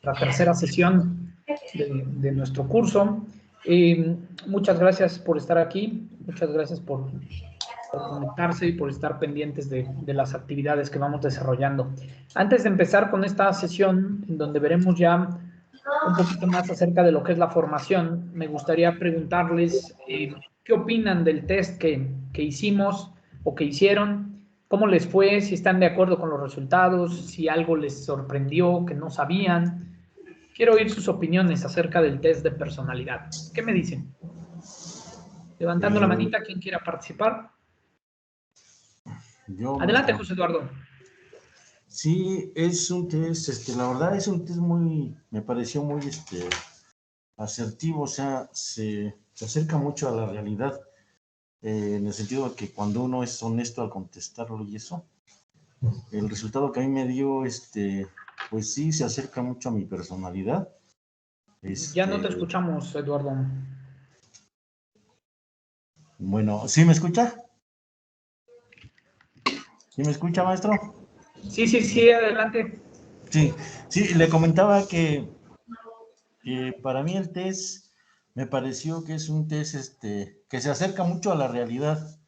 nuestra tercera sesión de nuestro curso. Muchas gracias por estar aquí, muchas gracias por conectarse y por estar pendientes de las actividades que vamos desarrollando. Antes de empezar con esta sesión, en donde veremos ya un poquito más acerca de lo que es la formación, me gustaría preguntarles qué opinan del test que hicimos o que hicieron, cómo les fue, si están de acuerdo con los resultados, si algo les sorprendió, que no sabían. Quiero oír sus opiniones acerca del test de personalidad. ¿Qué me dicen? Levantando la manita, ¿quién quiera participar? Adelante, José Eduardo. Sí, es un test, la verdad es un test me pareció muy asertivo, o sea, se acerca mucho a la realidad, en el sentido de que cuando uno es honesto al contestarlo y eso, el resultado que a mí me dio, pues sí, se acerca mucho a mi personalidad. Ya no te escuchamos, Eduardo. Bueno, ¿sí me escucha? ¿Sí me escucha, maestro? Sí, adelante. Sí, le comentaba que para mí el test me pareció que es un test que se acerca mucho a la realidad.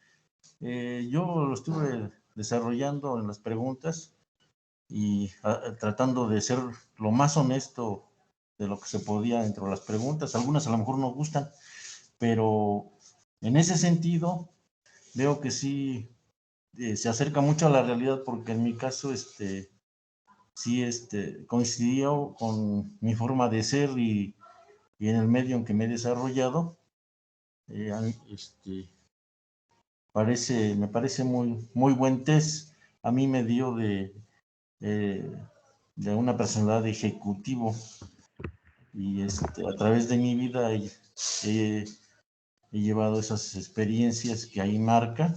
Yo lo estuve desarrollando en las preguntas y tratando de ser lo más honesto de lo que se podía dentro de las preguntas. Algunas a lo mejor no gustan, pero en ese sentido veo que sí se acerca mucho a la realidad, porque en mi caso sí coincidió con mi forma de ser y en el medio en que me he desarrollado. Me parece muy buen test. A mí me dio de una personalidad de ejecutivo, y a través de mi vida he llevado esas experiencias que ahí marca,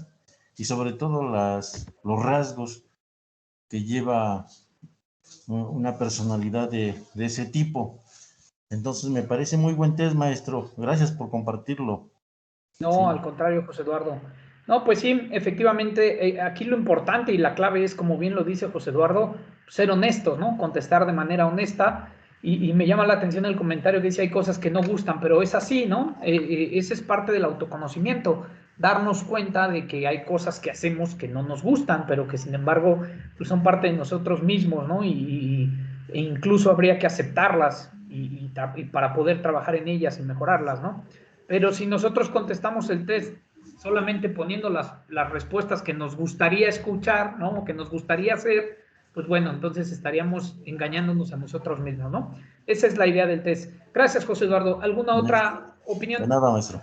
y sobre todo los rasgos que lleva una personalidad de ese tipo. Entonces me parece muy buen test, maestro. Gracias por compartirlo. No, Sí. al contrario, José Eduardo. No, pues sí, efectivamente, aquí lo importante y la clave es, como bien lo dice José Eduardo, ser honestos, ¿no? Contestar de manera honesta. Y me llama la atención el comentario que dice, hay cosas que no gustan, pero es así, ¿no? Ese es parte del autoconocimiento, darnos cuenta de que hay cosas que hacemos que no nos gustan, pero que sin embargo pues son parte de nosotros mismos, ¿no? E incluso habría que aceptarlas y para poder trabajar en ellas y mejorarlas, ¿no? Pero si nosotros contestamos el test solamente poniendo las respuestas que nos gustaría escuchar, ¿no? O que nos gustaría hacer, pues bueno, entonces estaríamos engañándonos a nosotros mismos, ¿no? Esa es la idea del test. Gracias, José Eduardo. ¿Alguna otra opinión? De nada, maestro.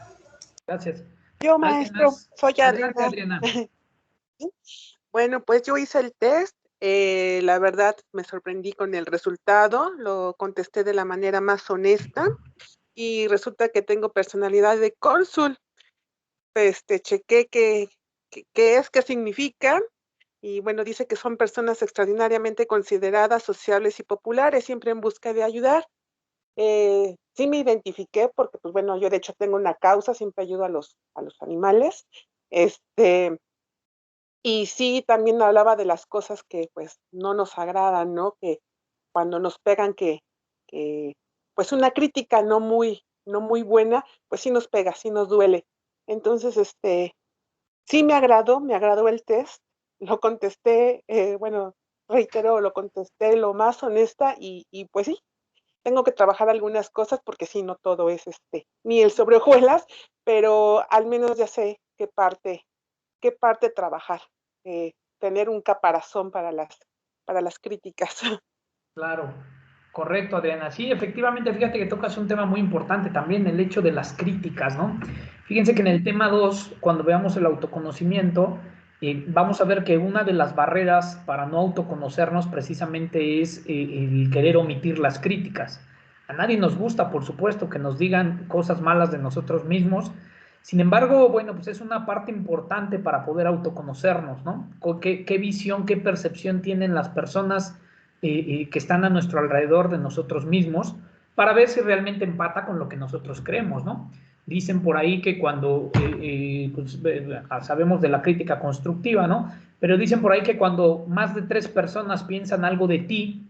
Gracias. Yo, maestro, soy Adelante, Adriana. Adriana. Bueno, pues yo hice el test. La verdad me sorprendí con el resultado. Lo contesté de la manera más honesta y resulta que tengo personalidad de cónsul. Chequé qué es, qué significa. Y bueno, dice que son personas extraordinariamente consideradas, sociables y populares, siempre en busca de ayudar. Sí me identifiqué porque, pues bueno, yo de hecho tengo una causa, siempre ayudo a los animales. Y sí, también hablaba de las cosas que pues no nos agradan, ¿no? Que cuando nos pegan que pues una crítica no muy buena, pues sí nos pega, sí nos duele. Entonces, sí me agradó el test, lo contesté, bueno, reitero, lo contesté lo más honesta y pues sí, tengo que trabajar algunas cosas porque sí, no todo es miel sobre hojuelas, pero al menos ya sé qué parte trabajar, tener un caparazón para las críticas. Claro, correcto, Adriana. Sí, efectivamente, fíjate que tocas un tema muy importante también, el hecho de las críticas, ¿no? Fíjense que en el tema 2, cuando veamos el autoconocimiento, vamos a ver que una de las barreras para no autoconocernos precisamente es el querer omitir las críticas. A nadie nos gusta, por supuesto, que nos digan cosas malas de nosotros mismos. Sin embargo, bueno, pues es una parte importante para poder autoconocernos, ¿no? ¿Qué visión, qué percepción tienen las personas que están a nuestro alrededor de nosotros mismos, para ver si realmente empata con lo que nosotros creemos, ¿no? Dicen por ahí que cuando, pues, sabemos de la crítica constructiva, ¿no? Pero dicen por ahí que cuando más de 3 personas piensan algo de ti,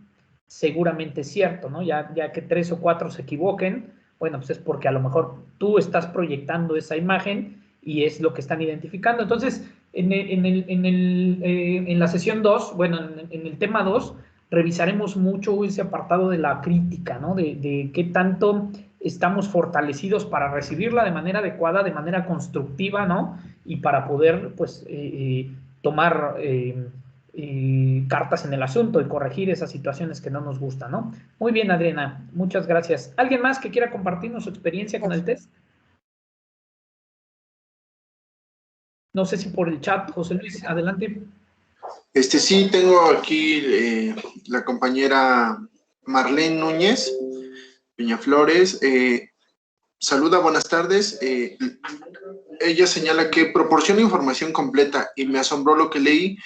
seguramente es cierto, ¿no? Ya que 3 o 4 se equivoquen, bueno, pues es porque a lo mejor tú estás proyectando esa imagen y es lo que están identificando. Entonces, en la sesión 2, bueno, en el tema 2, revisaremos mucho ese apartado de la crítica, ¿no? De qué tanto estamos fortalecidos para recibirla de manera adecuada, de manera constructiva, ¿no? Y para poder, pues, tomar cartas en el asunto y corregir esas situaciones que no nos gustan, ¿no? Muy bien, Adriana, muchas gracias. ¿Alguien más que quiera compartirnos su experiencia con el test? No sé si por el chat, José Luis, adelante. Sí, tengo aquí la compañera Marlene Núñez Peñaflores. Saluda, buenas tardes. Ella señala que proporciona información completa y me asombró lo que leí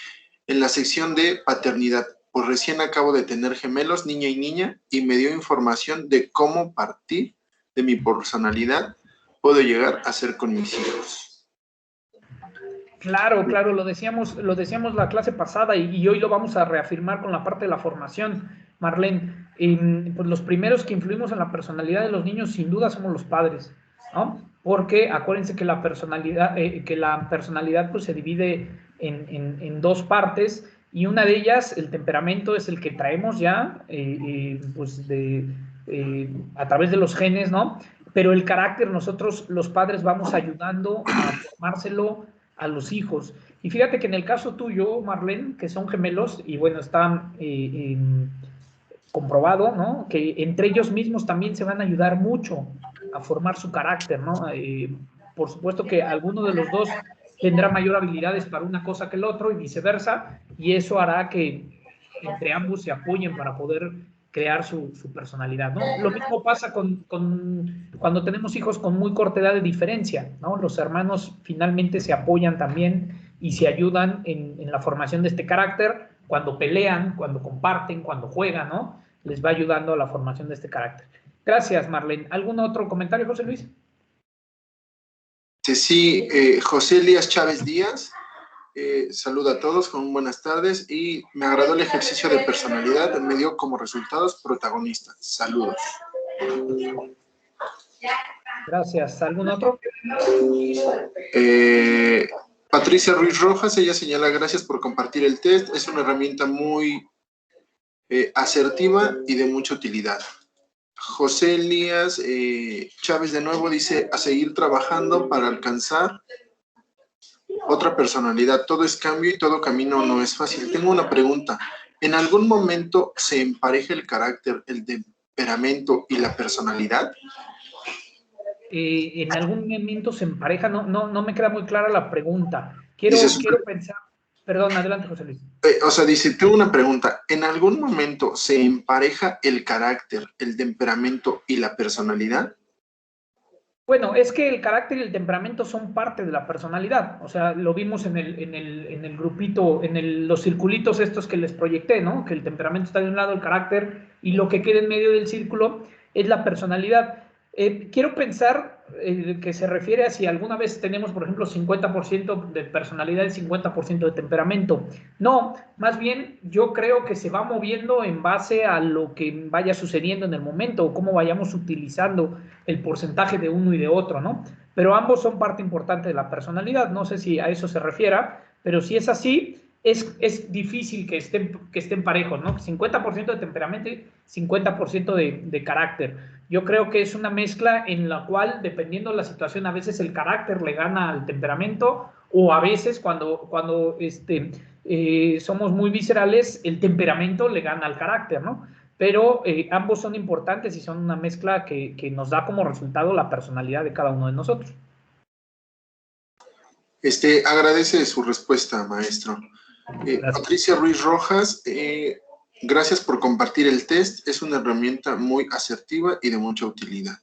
en la sección de paternidad, pues recién acabo de tener gemelos, niña y niña, y me dio información de cómo partir de mi personalidad puedo llegar a ser con mis hijos. Claro, claro, lo decíamos la clase pasada y hoy lo vamos a reafirmar con la parte de la formación, Marlene. Pues los primeros que influimos en la personalidad de los niños sin duda somos los padres, ¿no? Porque acuérdense que la personalidad pues se divide en dos partes y una de ellas, el temperamento, es el que traemos ya pues a través de los genes, ¿no? Pero el carácter nosotros los padres vamos ayudando a formárselo a los hijos. Y fíjate que en el caso tuyo, Marlene, que son gemelos, y bueno, está comprobado, ¿no? Que entre ellos mismos también se van a ayudar mucho a formar su carácter, ¿no? Por supuesto que alguno de los dos tendrá mayor habilidades para una cosa que el otro y viceversa, y eso hará que entre ambos se apoyen para poder crear su personalidad, ¿no? Lo mismo pasa cuando tenemos hijos con muy corta edad de diferencia, ¿no? Los hermanos finalmente se apoyan también y se ayudan en la formación de este carácter cuando pelean, cuando comparten, cuando juegan, ¿no? Les va ayudando a la formación de este carácter. Gracias, Marlene. ¿Algún otro comentario, José Luis? Sí, José Elías Chávez Díaz. Saluda a todos con buenas tardes y me agradó el ejercicio de personalidad, me dio como resultados protagonistas. Saludos. Gracias. ¿Algún otro? Patricia Ruiz Rojas, ella señala, gracias por compartir el test, es una herramienta muy asertiva y de mucha utilidad. José Elías Chávez de nuevo dice, a seguir trabajando para alcanzar otra personalidad. Todo es cambio y todo camino no es fácil. Tengo una pregunta. ¿En algún momento se empareja el carácter, el temperamento y la personalidad? En algún momento se empareja, no me queda muy clara la pregunta. Quiero pensar. Perdón, adelante, José Luis. Dice, tengo una pregunta. ¿En algún momento se empareja el carácter, el temperamento y la personalidad? Bueno, es que el carácter y el temperamento son parte de la personalidad. O sea, lo vimos en el grupito, los circulitos estos que les proyecté, ¿no? Que el temperamento está de un lado, el carácter, y lo que queda en medio del círculo es la personalidad. Quiero pensar que se refiere a si alguna vez tenemos, por ejemplo, 50% de personalidad y 50% de temperamento. No, más bien yo creo que se va moviendo en base a lo que vaya sucediendo en el momento o cómo vayamos utilizando el porcentaje de uno y de otro, ¿no? Pero ambos son parte importante de la personalidad. No sé si a eso se refiera, pero si es así, es difícil que estén parejos, ¿no? 50% de temperamento y 50% de carácter. Yo creo que es una mezcla en la cual, dependiendo de la situación, a veces el carácter le gana al temperamento o a veces cuando somos muy viscerales, el temperamento le gana al carácter, ¿no? Pero ambos son importantes y son una mezcla que nos da como resultado la personalidad de cada uno de nosotros. Agradece su respuesta, maestro. Patricia Ruiz Rojas, gracias por compartir el test. Es una herramienta muy asertiva y de mucha utilidad.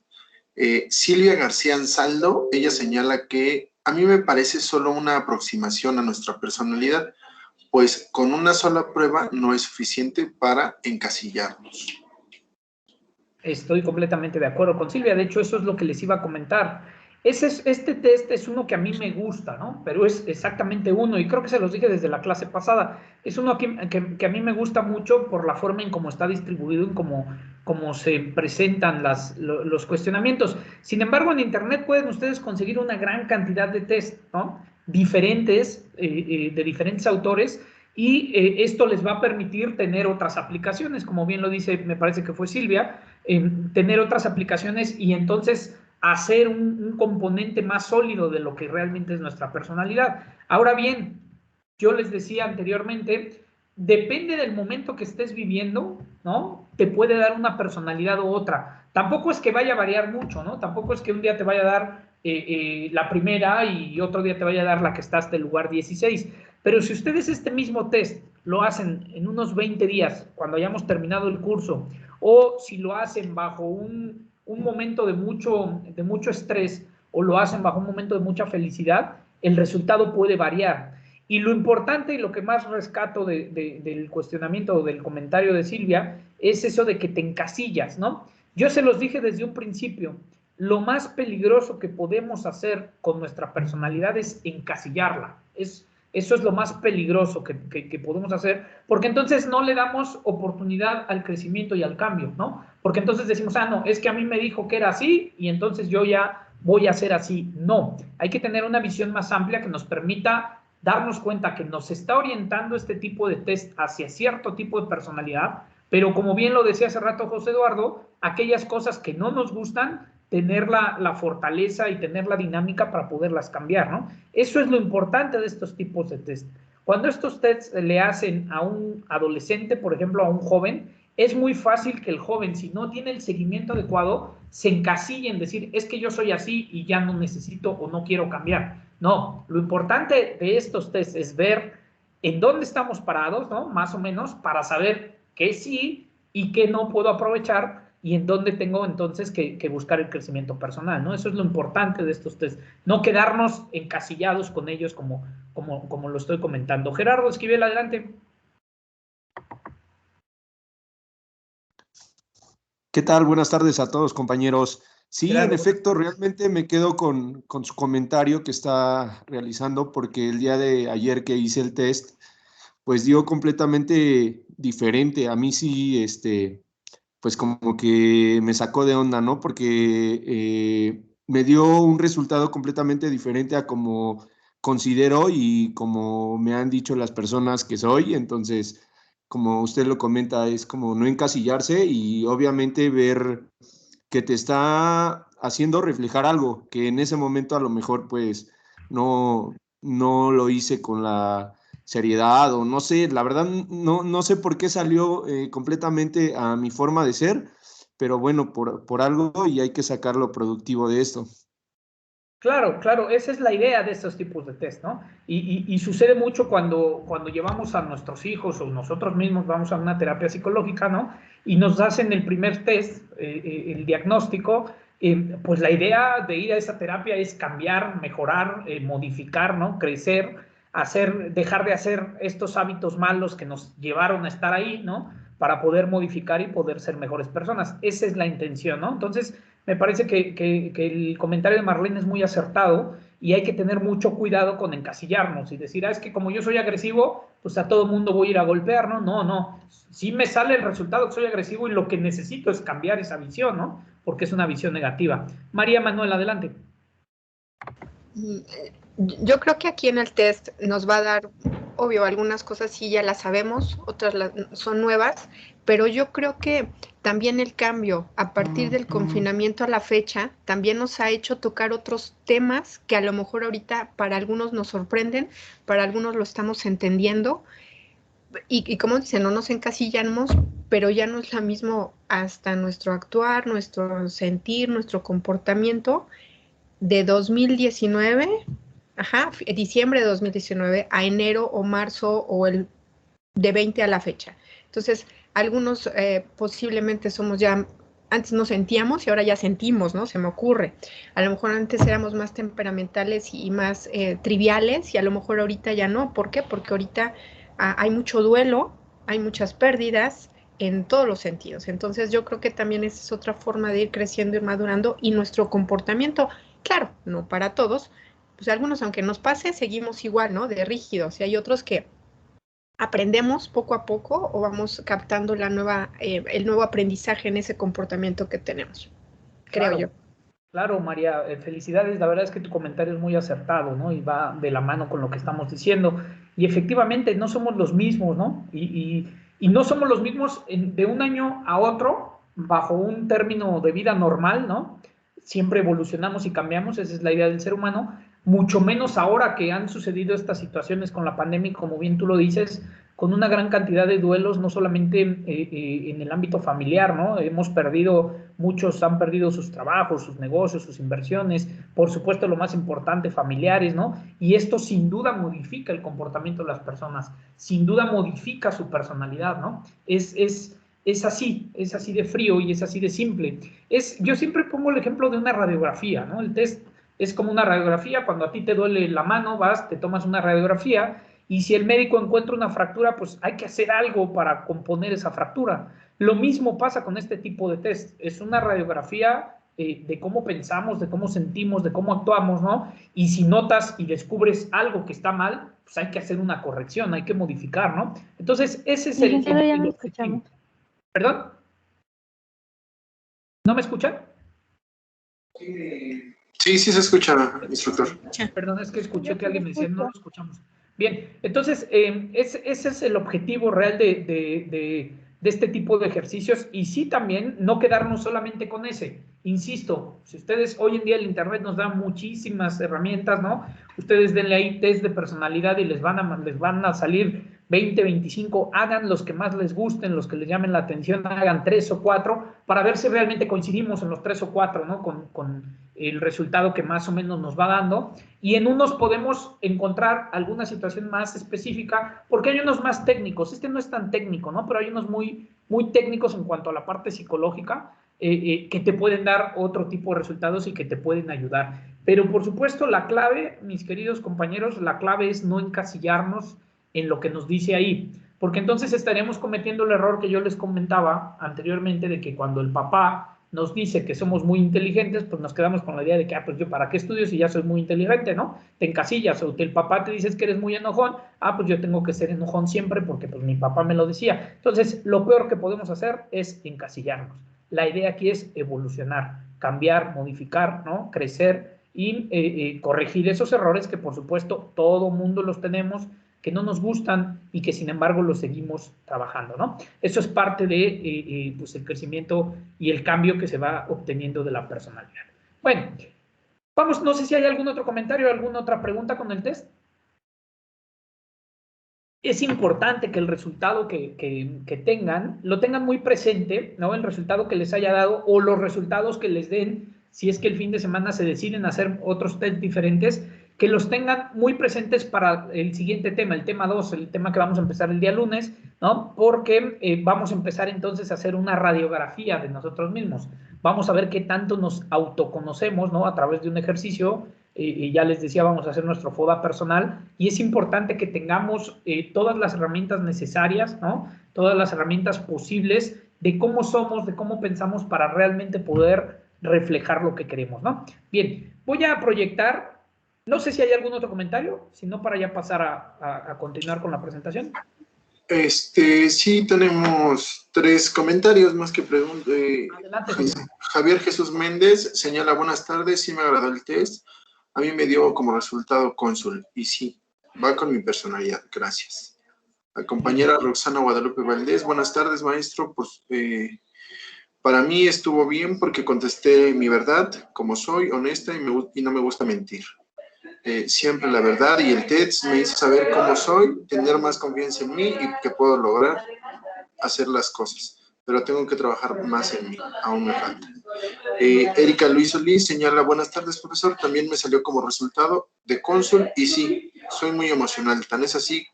Silvia García Ansaldo, ella señala que a mí me parece solo una aproximación a nuestra personalidad, pues con una sola prueba no es suficiente para encasillarnos. Estoy completamente de acuerdo con Silvia. De hecho, eso es lo que les iba a comentar. Este test es uno que a mí me gusta, ¿no? Pero es exactamente uno, y creo que se los dije desde la clase pasada, es uno que a mí me gusta mucho por la forma en cómo está distribuido, en cómo se presentan los cuestionamientos. Sin embargo, en Internet pueden ustedes conseguir una gran cantidad de test, ¿no? Diferentes, de diferentes autores, y esto les va a permitir tener otras aplicaciones, como bien lo dice, me parece que fue Silvia, tener otras aplicaciones y entonces hacer un componente más sólido de lo que realmente es nuestra personalidad. Ahora bien, yo les decía anteriormente, depende del momento que estés viviendo, ¿no? Te puede dar una personalidad u otra. Tampoco es que vaya a variar mucho, ¿no? Tampoco es que un día te vaya a dar la primera y otro día te vaya a dar la que está hasta el lugar 16. Pero si ustedes este mismo test lo hacen en unos 20 días, cuando hayamos terminado el curso, o si lo hacen bajo un momento de mucho estrés o lo hacen bajo un momento de mucha felicidad, el resultado puede variar. Y lo importante y lo que más rescato del cuestionamiento o del comentario de Silvia es eso de que te encasillas, ¿no? Yo se los dije desde un principio, lo más peligroso que podemos hacer con nuestra personalidad es encasillarla. Eso es lo más peligroso que podemos hacer, porque entonces no le damos oportunidad al crecimiento y al cambio, ¿no? Porque entonces decimos, no, es que a mí me dijo que era así y entonces yo ya voy a ser así. No, hay que tener una visión más amplia que nos permita darnos cuenta que nos está orientando este tipo de test hacia cierto tipo de personalidad, pero como bien lo decía hace rato José Eduardo, aquellas cosas que no nos gustan, tener la fortaleza y tener la dinámica para poderlas cambiar, ¿no? Eso es lo importante de estos tipos de test. Cuando estos tests le hacen a un adolescente, por ejemplo, a un joven, es muy fácil que el joven, si no tiene el seguimiento adecuado, se encasille en decir, es que yo soy así y ya no necesito o no quiero cambiar. No, lo importante de estos tests es ver en dónde estamos parados, ¿no? Más o menos, para saber qué sí y qué no puedo aprovechar y en dónde tengo entonces que buscar el crecimiento personal, ¿no? Eso es lo importante de estos test, no quedarnos encasillados con ellos como lo estoy comentando. Gerardo Esquivel, adelante. ¿Qué tal? Buenas tardes a todos, compañeros. Sí, Gerardo. en efecto, realmente me quedo con su comentario que está realizando, porque el día de ayer que hice el test, pues dio completamente diferente. A mí sí, pues como que me sacó de onda, ¿no? Porque me dio un resultado completamente diferente a como considero y como me han dicho las personas que soy. Entonces, como usted lo comenta, es como no encasillarse y obviamente ver que te está haciendo reflejar algo que en ese momento a lo mejor pues no lo hice con la seriedad o no sé, la verdad no sé por qué salió completamente a mi forma de ser, pero bueno, por algo y hay que sacar lo productivo de esto. Claro, claro, esa es la idea de estos tipos de test, ¿no? Y sucede mucho cuando llevamos a nuestros hijos o nosotros mismos vamos a una terapia psicológica, ¿no? Y nos hacen el primer test, el diagnóstico, pues la idea de ir a esa terapia es cambiar, mejorar, modificar, ¿no? Crecer, dejar de hacer estos hábitos malos que nos llevaron a estar ahí, ¿no? Para poder modificar y poder ser mejores personas. Esa es la intención, ¿no? Entonces, me parece que el comentario de Marlene es muy acertado y hay que tener mucho cuidado con encasillarnos y decir, es que como yo soy agresivo, pues a todo mundo voy a ir a golpear, ¿no? No. Sí me sale el resultado que soy agresivo y lo que necesito es cambiar esa visión, ¿no? Porque es una visión negativa. María Manuel, adelante. Yo creo que aquí en el test nos va a dar, obvio, algunas cosas sí ya las sabemos, otras son nuevas, pero yo creo que también el cambio a partir del confinamiento a la fecha también nos ha hecho tocar otros temas que a lo mejor ahorita para algunos nos sorprenden, para algunos lo estamos entendiendo y como dicen, no nos encasillamos, pero ya no es lo mismo hasta nuestro actuar, nuestro sentir, nuestro comportamiento de 2019, diciembre de 2019 a enero o marzo o el de 20 a la fecha. Entonces, algunos posiblemente somos ya, antes no sentíamos y ahora ya sentimos, ¿no? Se me ocurre. A lo mejor antes éramos más temperamentales y más triviales y a lo mejor ahorita ya no. ¿Por qué? Porque ahorita hay mucho duelo, hay muchas pérdidas en todos los sentidos. Entonces, yo creo que también esa es otra forma de ir creciendo y madurando y nuestro comportamiento Claro, no para todos, pues algunos, aunque nos pase, seguimos igual, ¿no? De rígidos, y hay otros que aprendemos poco a poco o vamos captando el nuevo aprendizaje en ese comportamiento que tenemos, creo yo. Claro, María, felicidades. La verdad es que tu comentario es muy acertado, ¿no? Y va de la mano con lo que estamos diciendo. Y efectivamente no somos los mismos, ¿no? Y no somos los mismos de un año a otro bajo un término de vida normal, ¿no? Siempre evolucionamos y cambiamos, esa es la idea del ser humano, mucho menos ahora que han sucedido estas situaciones con la pandemia, como bien tú lo dices, con una gran cantidad de duelos, no solamente en el ámbito familiar, ¿no? Muchos han perdido sus trabajos, sus negocios, sus inversiones, por supuesto lo más importante, familiares, ¿no? Y esto sin duda modifica el comportamiento de las personas, sin duda modifica su personalidad, ¿no? Es así de frío y es así de simple. Yo siempre pongo el ejemplo de una radiografía, ¿no? El test es como una radiografía, cuando a ti te duele la mano, vas, te tomas una radiografía, y si el médico encuentra una fractura, pues hay que hacer algo para componer esa fractura. Lo mismo pasa con este tipo de test. Es una radiografía de cómo pensamos, de cómo sentimos, de cómo actuamos, ¿no? Y si notas y descubres algo que está mal, pues hay que hacer una corrección, hay que modificar, ¿no? Entonces, ese es el objetivo. ¿Perdón? ¿No me escuchan? Sí, sí se escucha, instructor. Perdón, es que escuché que alguien me decía, no lo escuchamos. Bien, entonces, ese es el objetivo real de este tipo de ejercicios, y sí también no quedarnos solamente con ese. Insisto, si ustedes, hoy en día el internet nos da muchísimas herramientas, ¿no? Ustedes denle ahí test de personalidad y les van a salir 20, 25, hagan los que más les gusten, los que les llamen la atención, hagan 3 o 4 para ver si realmente coincidimos en los 3 o 4, ¿no? Con el resultado que más o menos nos va dando, y en unos podemos encontrar alguna situación más específica, porque hay unos más técnicos. Este no es tan técnico, ¿no? Pero hay unos muy, muy técnicos en cuanto a la parte psicológica, que te pueden dar otro tipo de resultados y que te pueden ayudar. Pero por supuesto la clave, mis queridos compañeros, la clave es no encasillarnos en lo que nos dice ahí, porque entonces estaremos cometiendo el error que yo les comentaba anteriormente, de que cuando el papá nos dice que somos muy inteligentes, pues nos quedamos con la idea de que, pues yo para qué estudio si ya soy muy inteligente, ¿no? Te encasillas, o el papá te dice que eres muy enojón, pues yo tengo que ser enojón siempre porque pues mi papá me lo decía. Entonces, lo peor que podemos hacer es encasillarnos. La idea aquí es evolucionar, cambiar, modificar, ¿no? Crecer y corregir esos errores que por supuesto todo mundo los tenemos, que no nos gustan y que sin embargo los seguimos trabajando, ¿no? Eso es parte de pues el crecimiento y el cambio que se va obteniendo de la personalidad. Bueno, vamos, no sé si hay algún otro comentario, alguna otra pregunta con el test. Es importante que el resultado que tengan, lo tengan muy presente, ¿no? El resultado que les haya dado o los resultados que les den, si es que el fin de semana se deciden hacer otros test diferentes, que los tengan muy presentes para el siguiente tema, el tema 2, el tema que vamos a empezar el día lunes, ¿no? Porque vamos a empezar entonces a hacer una radiografía de nosotros mismos. Vamos a ver qué tanto nos autoconocemos, ¿no? A través de un ejercicio. Ya les decía, vamos a hacer nuestro FODA personal, y es importante que tengamos todas las herramientas necesarias, ¿no? Todas las herramientas posibles de cómo somos, de cómo pensamos, para realmente poder reflejar lo que queremos, ¿no? Bien, voy a proyectar, no sé si hay algún otro comentario, si no, para ya pasar a continuar con la presentación. Sí, tenemos 3 comentarios más que preguntas. Adelante. Javier Jesús Méndez señala: buenas tardes, sí me agradó el test. A mí me dio como resultado cónsul, y sí, va con mi personalidad, gracias. La compañera Roxana Guadalupe Valdés: buenas tardes, maestro. Pues para mí estuvo bien porque contesté mi verdad, como soy, honesta y no me gusta mentir. Siempre la verdad, y el test me hizo saber cómo soy, tener más confianza en mí y que puedo lograr hacer las cosas. Pero tengo que trabajar más en mí, aún me falta. Erika Luis Solís señala: buenas tardes, profesor, también me salió como resultado de cónsul, y sí, soy muy emocional, tan es así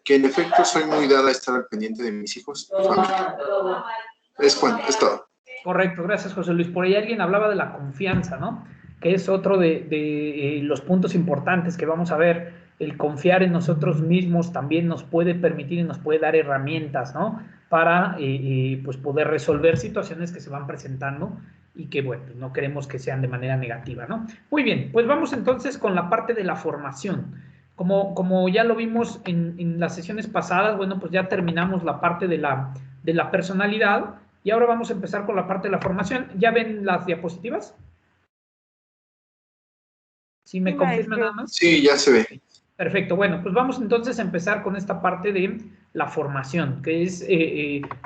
que en efecto soy muy dada a estar al pendiente de mis hijos y familia. Es todo. Correcto, gracias, José Luis. Por ahí alguien hablaba de la confianza, ¿no? Que es otro de los puntos importantes que vamos a ver. El confiar en nosotros mismos también nos puede permitir y nos puede dar herramientas, ¿no? Para pues poder resolver situaciones que se van presentando y que, bueno, no queremos que sean de manera negativa, ¿no? Muy bien, pues vamos entonces con la parte de la formación. Como ya lo vimos en las sesiones pasadas, bueno, pues ya terminamos la parte de la personalidad y ahora vamos a empezar con la parte de la formación. ¿Ya ven las diapositivas? Si me confirman nada más. Sí, ya se ve. Perfecto, bueno, pues vamos entonces a empezar con esta parte de la formación, que es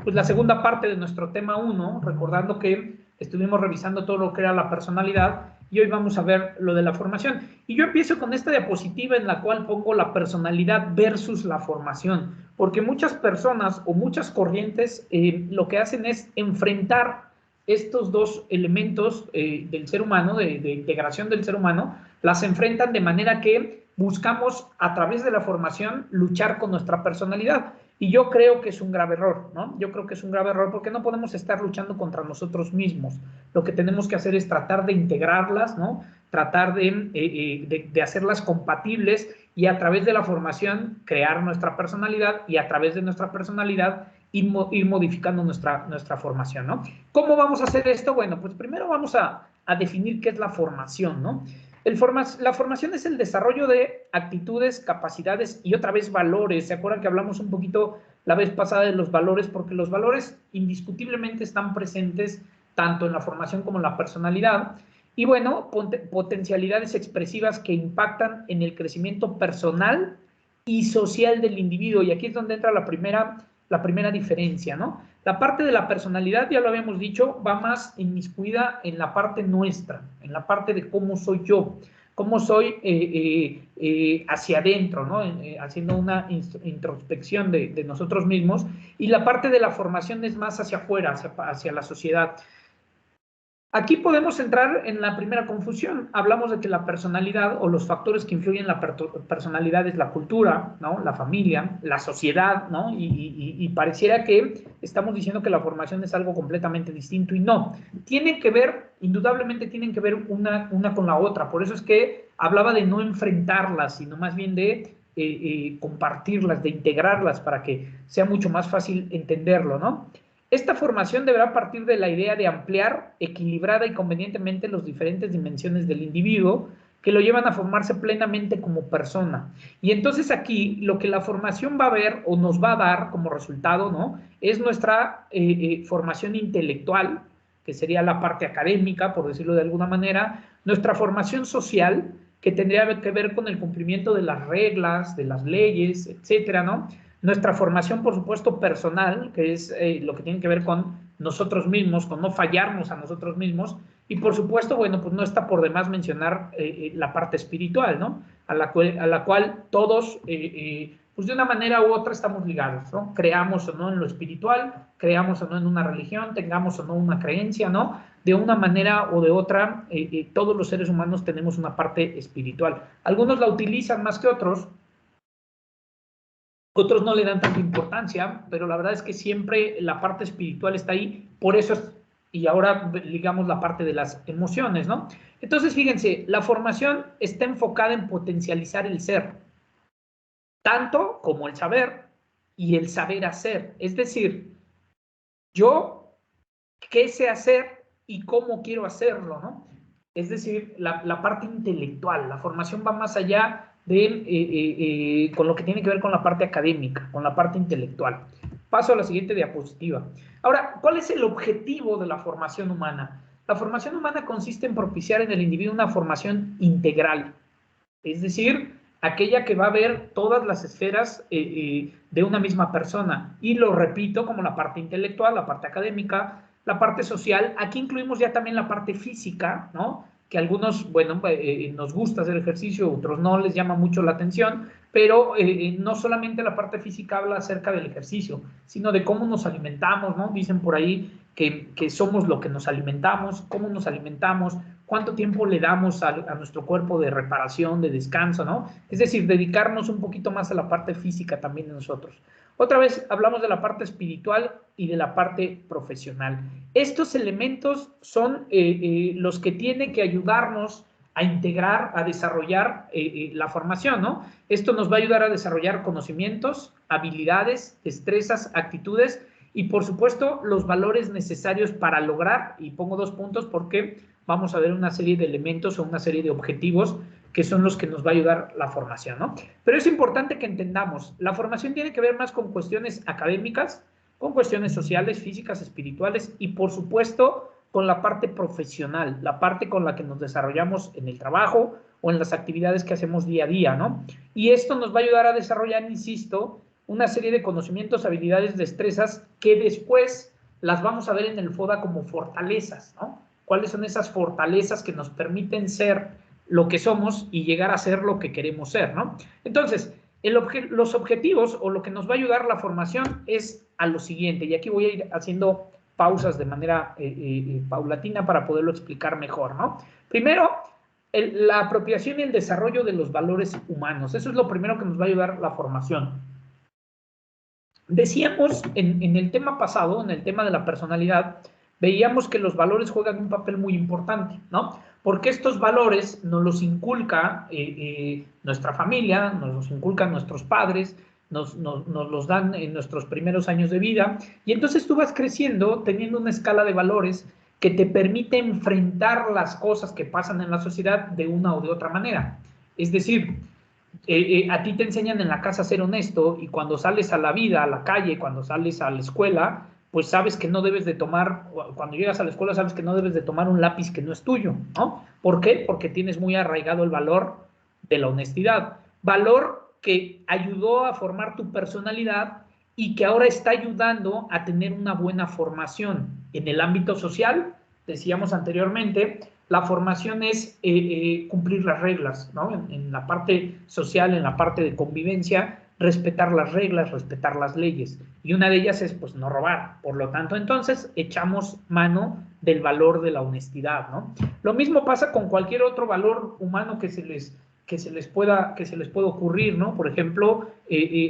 pues la segunda parte de nuestro tema 1, recordando que estuvimos revisando todo lo que era la personalidad y hoy vamos a ver lo de la formación. Y yo empiezo con esta diapositiva en la cual pongo la personalidad versus la formación, porque muchas personas o muchas corrientes lo que hacen es enfrentar estos dos elementos del ser humano, de integración del ser humano, las enfrentan de manera que buscamos a través de la formación luchar con nuestra personalidad. Y yo creo que es un grave error, ¿no? Yo creo que es un grave error porque no podemos estar luchando contra nosotros mismos. Lo que tenemos que hacer es tratar de integrarlas, ¿no? Tratar de hacerlas compatibles y a través de la formación crear nuestra personalidad y a través de nuestra personalidad ir modificando nuestra formación, ¿no? ¿Cómo vamos a hacer esto? Bueno, pues primero vamos a definir qué es la formación, ¿no? La formación es el desarrollo de actitudes, capacidades y otra vez valores. ¿Se acuerdan que hablamos un poquito la vez pasada de los valores? Porque los valores indiscutiblemente están presentes tanto en la formación como en la personalidad. Y bueno, potencialidades expresivas que impactan en el crecimiento personal y social del individuo. Y aquí es donde entra la primera diferencia, ¿no? La parte de la personalidad, ya lo habíamos dicho, va más inmiscuida en la parte nuestra, en la parte de cómo soy yo, cómo soy hacia adentro, ¿no? Haciendo una introspección de nosotros mismos, y la parte de la formación es más hacia afuera, hacia la sociedad. Aquí podemos entrar en la primera confusión. Hablamos de que la personalidad o los factores que influyen en la personalidad es la cultura, ¿no? La familia, la sociedad, ¿no? Y pareciera que estamos diciendo que la formación es algo completamente distinto y no. Tienen que ver, indudablemente tienen que ver una con la otra. Por eso es que hablaba de no enfrentarlas, sino más bien de compartirlas, de integrarlas para que sea mucho más fácil entenderlo, ¿no? Esta formación deberá partir de la idea de ampliar equilibrada y convenientemente las diferentes dimensiones del individuo que lo llevan a formarse plenamente como persona. Y entonces aquí lo que la formación va a ver o nos va a dar como resultado, ¿no? Es nuestra formación intelectual, que sería la parte académica, por decirlo de alguna manera, nuestra formación social, que tendría que ver con el cumplimiento de las reglas, de las leyes, etcétera, ¿no? Nuestra formación, por supuesto, personal, que es lo que tiene que ver con nosotros mismos, con no fallarnos a nosotros mismos. Y, por supuesto, bueno, pues no está por demás mencionar la parte espiritual, ¿no? A la cual todos, pues de una manera u otra estamos ligados, ¿no? Creamos o no en lo espiritual, creamos o no en una religión, tengamos o no una creencia, ¿no? De una manera o de otra, todos los seres humanos tenemos una parte espiritual. Algunos la utilizan más que otros, otros no le dan tanta importancia, pero la verdad es que siempre la parte espiritual está ahí, por eso es, y ahora digamos la parte de las emociones, ¿no? Entonces, fíjense, la formación está enfocada en potencializar el ser, tanto como el saber y el saber hacer. Es decir, yo, ¿qué sé hacer y cómo quiero hacerlo, ¿no? Es decir, la parte intelectual, la formación va más allá de, con lo que tiene que ver con la parte académica, con la parte intelectual. Paso a la siguiente diapositiva. Ahora, ¿cuál es el objetivo de la formación humana? La formación humana consiste en propiciar en el individuo una formación integral, es decir, aquella que va a ver todas las esferas de una misma persona. Y lo repito, como la parte intelectual, la parte académica, la parte social. Aquí incluimos ya también la parte física, ¿no? Que a algunos, bueno, nos gusta hacer ejercicio, otros no les llama mucho la atención, pero no solamente la parte física habla acerca del ejercicio, sino de cómo nos alimentamos, ¿no? Dicen por ahí que somos lo que nos alimentamos, cómo nos alimentamos, cuánto tiempo le damos a nuestro cuerpo de reparación, de descanso, ¿no? Es decir, dedicarnos un poquito más a la parte física también de nosotros. Otra vez hablamos de la parte espiritual y de la parte profesional. Estos elementos son los que tienen que ayudarnos a integrar, a desarrollar la formación, ¿no? Esto nos va a ayudar a desarrollar conocimientos, habilidades, destrezas, actitudes Y por supuesto, los valores necesarios para lograr, y pongo 2 puntos porque vamos a ver una serie de elementos o una serie de objetivos que son los que nos va a ayudar la formación, ¿no? Pero es importante que entendamos, la formación tiene que ver más con cuestiones académicas, con cuestiones sociales, físicas, espirituales y por supuesto con la parte profesional, la parte con la que nos desarrollamos en el trabajo o en las actividades que hacemos día a día, ¿no? Y esto nos va a ayudar a desarrollar, insisto, una serie de conocimientos, habilidades, destrezas que después las vamos a ver en el FODA como fortalezas, ¿no? ¿Cuáles son esas fortalezas que nos permiten ser lo que somos y llegar a ser lo que queremos ser, ¿no? Entonces, los objetivos o lo que nos va a ayudar la formación es a lo siguiente, y aquí voy a ir haciendo pausas de manera paulatina para poderlo explicar mejor, ¿no? Primero, la apropiación y el desarrollo de los valores humanos. Eso es lo primero que nos va a ayudar la formación. Decíamos en el tema pasado, en el tema de la personalidad, veíamos que los valores juegan un papel muy importante, ¿no? Porque estos valores nos los inculca nuestra familia, nos los inculcan nuestros padres, nos los dan en nuestros primeros años de vida, y entonces tú vas creciendo teniendo una escala de valores que te permite enfrentar las cosas que pasan en la sociedad de una o de otra manera. Es decir, a ti te enseñan en la casa a ser honesto y cuando sales a la vida, a la calle, cuando sales a la escuela, pues sabes que no debes de tomar, cuando llegas a la escuela sabes que no debes de tomar un lápiz que no es tuyo, ¿no? ¿Por qué? Porque tienes muy arraigado el valor de la honestidad. Valor que ayudó a formar tu personalidad y que ahora está ayudando a tener una buena formación en el ámbito social. Decíamos anteriormente, la formación es cumplir las reglas, ¿no? En la parte social, en la parte de convivencia, respetar las reglas, respetar las leyes. Y una de ellas es, pues, no robar. Por lo tanto, entonces, echamos mano del valor de la honestidad, ¿no? Lo mismo pasa con cualquier otro valor humano que se les pueda ocurrir, ¿no? Por ejemplo,